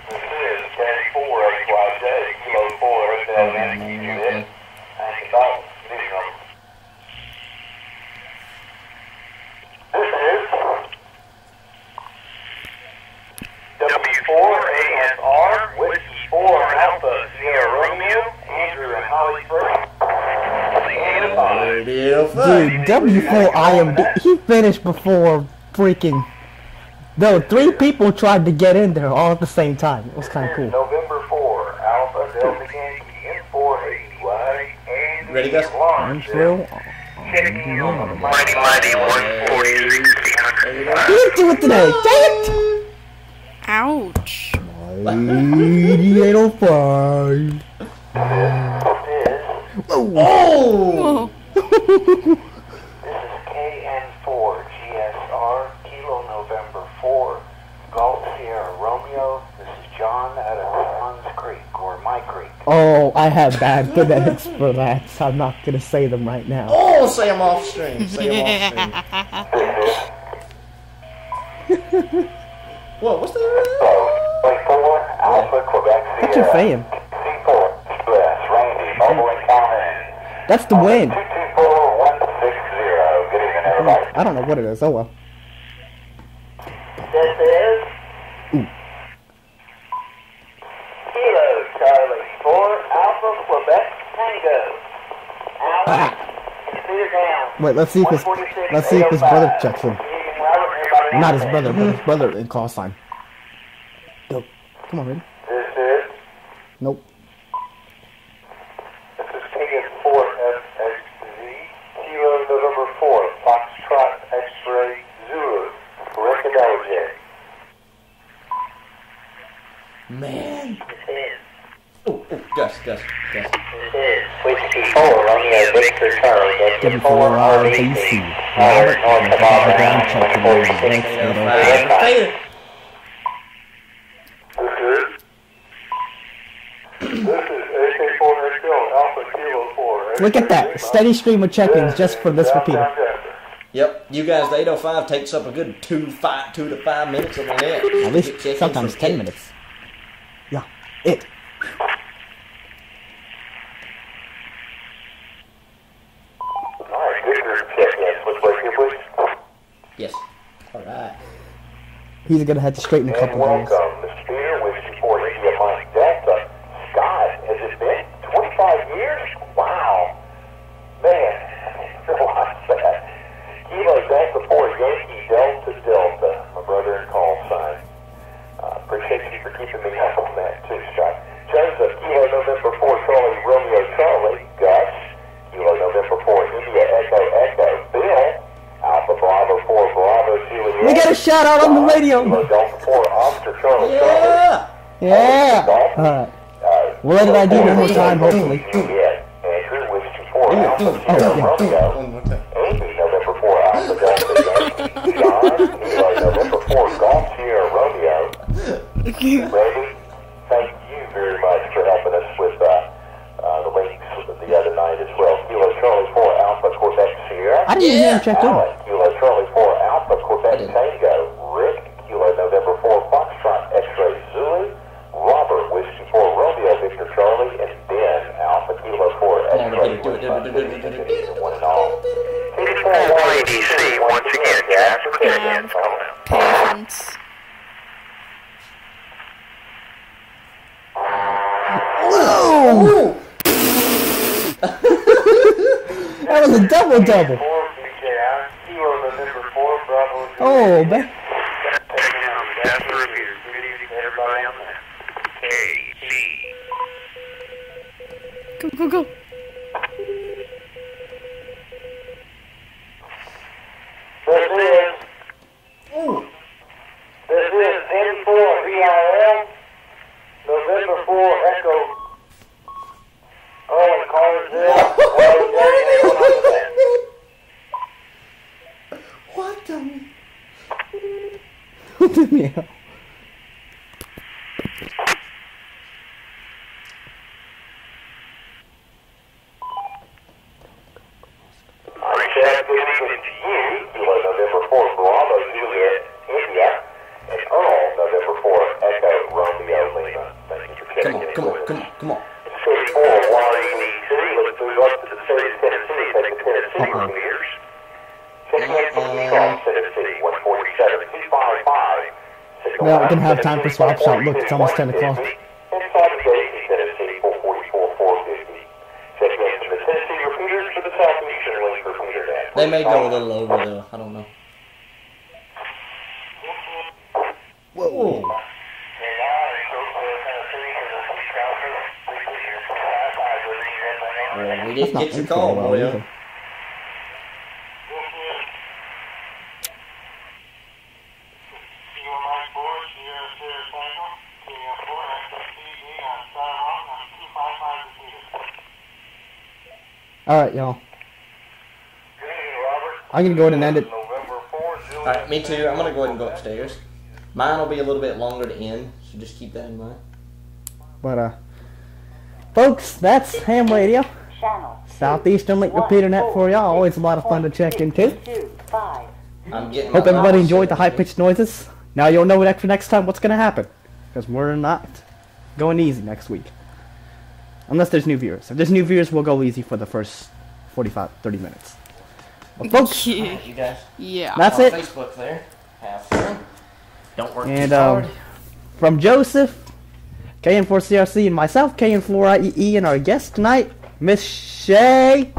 This is KD4HYJ, Kilo 4 Hotel Yankee Unit. This is W4ASR, Whiskey 4 Alpha Sierra Romeo, Andrew and Holly First. Dude, W4IMD, he finished before freaking... No, 3 people tried to get in there all at the same time. It was kind of cool. November 4, Alpha Delta Yankee N480Y, and Ready, Gus? I'm through. Mighty 146. He didn't do it today, dang it! Ouch. 8805. Oh! Whoa. This is KN4 GSR, Kilo November 4, Golf Sierra Romeo. This is John out of Hans Creek, or My Creek. Oh, I have bad phonetics for that, so I'm not gonna say them right now. Oh, say I'm off stream. Say I'm off stream. What? What's that? 24, Alpha, Quebec, What you saying? C4, US, Randy, Mobile and Calhoun. That's the win. 224-160. Good evening, everybody. I don't know what it is. Oh well. This is Kilo Charlie 4 Alpha Quebec Tango. Alpha, consider down. Wait, let's see if his brother checks in. Not his brother, but his brother in call sign. Go. Come on, ready? This is Nope. KN4FXZ, Kilo November 4, Foxtrot X-Ray Zulu, Recognize. Man. This is Gus. This is Whiskey 4 Romeo Victor Charlie. Give me 4 hours AC. North of Auburn, Ground check to the 146. This is AK4XL, Alpha Kilo 4. Look at that. Steady stream of check-ins just for this repeater. Yep, you guys, the 805 takes up a good 2 to 5 minutes of the net. At least sometimes 10 minutes. Yeah, it. Alright, Victor, check in. Which way, please? Yes. Alright. He's gonna have to straighten a And couple of things. welcome, Mr. Peter, Whiskey 4 India Mike Delta. Scott, has it been 25 years? Wow. Man, realize that. Kilo Delta 4 Yankee Delta Delta, my brother in call sign. Appreciate you for keeping me up on that too, Scott. Joseph, Kilo November 4 Charlie Romeo Charlie, Gus, Kilo November 4 India Echo Echo, Bill, Alpha Bravo 4 Bravo Juliet. We got a shout out on the radio. Kilo Delta 4 Oscar Charlie Yeah! Yeah. Alright. We'll let it ID one more time, hopefully. Juliet, Andrew Whiskey 4 Alpha Sierra Romeo, Amy November 4 Alpha Delta Yankee, John, Kilo November 4 Golf Sierra Romeo. Randy, thank you very much for helping us with the links the other night as well. Kilo Charlie 4 Alpha Quebec Sierra. I didn't even hear him check in. Alan, Kilo Charlie 4 Alpha Quebec Tango. Rick, Kilo November 4 Foxtrot X-Ray Zulu. Robert, Whiskey 4 Romeo Victor Charlie. And Ben, Alpha Kilo 4 X-Ray. One and all. 84-180C once again, guys. Patience. Whoa! That was a double. Oh, man. That's the review. Good evening to everybody on that. KC. Go. This is N4 VRL, November 4 Echo. Oh, Carsville. What the? What the hell? Good evening to you. Kilo November 4 Bravo Juliet India, and Earl November 4 Echo Romeo Lima. Thank you for checking in. Come on. 64 Washington City. Let's move up to the state of Tennessee. Take the Tennessee for years. Check in from Utah, Tennessee. 147-255. Well, we can have time for swap shot. Look, it's almost 10 o'clock. Inside the Daisy, Tennessee. 444-450. Check in from the Tennessee repeaters for the Southeastern Link repeater net. They may go a little over though. I don't know. Whoa. Well, we That's didn't not get your info call, well boy. either. Alright, y'all. I'm gonna go ahead and end it. Alright, me too. I'm gonna go ahead and go upstairs. Mine will be a little bit longer to end, so just keep that in mind. But, folks, that's Ham Radio. Channel. Southeastern Link Repeater Net for y'all. Always a lot of fun to check into. 225. I'm getting Hope my everybody mouse enjoyed the set. high-pitched noises. Now you'll know for next time what's going to happen. Because we're not going easy next week. Unless there's new viewers. If there's new viewers, we'll go easy for the first 45, 30 minutes. Well, folks, Yeah. You guys Yeah. that's on it. Facebook there. Have fun. Don't work And too hard. from Joseph, KN4CRC, and myself, KN4IEE, and our guest tonight, Miss Shay.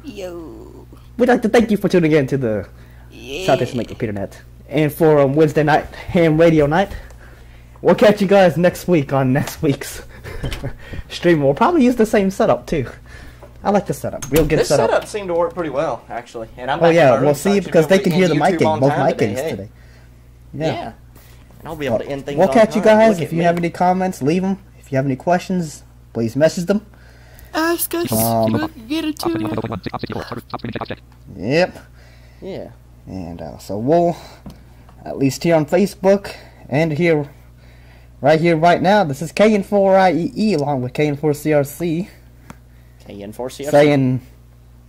Yo. We'd like to thank you for tuning in to the Yeah. Southeast Lake Repeater Net. And for Wednesday night, ham radio night, we'll catch you guys next week on next week's stream. We'll probably use the same setup, too. I like the setup. Real good This setup. setup seemed to work pretty well, actually. And I'm Oh back in my yeah, room, we'll so I see should because be able they to can hear the end YouTube mic on both time mic ins hey. today. Yeah. And I'll be able to end things We'll on catch you time. guys. Look If at you me. have any comments, leave them. If you have any questions, please message them. Ask us. We'll get it to you. Yep. Yeah. And so we'll, at least here on Facebook and here, right now, this is KN4IEE along with KN4CRC KN4CRC.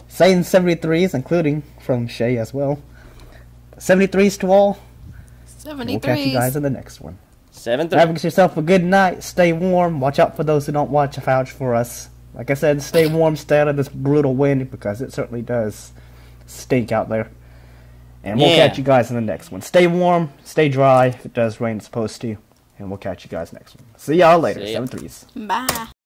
saying 73s, including from Shay as well. 73s to all. We'll catch you guys 73s. in the next one. 7-3. Have yourself a good night. Stay warm. Watch out for those who don't watch vouch for us. Like I said, stay warm. Stay out of this brutal wind because it certainly does stink out there. And we'll Yeah. catch you guys in the next one. Stay warm. Stay dry. If it does rain, it's supposed to. And we'll catch you guys next one. See y'all later. See ya. 7-3s. Bye.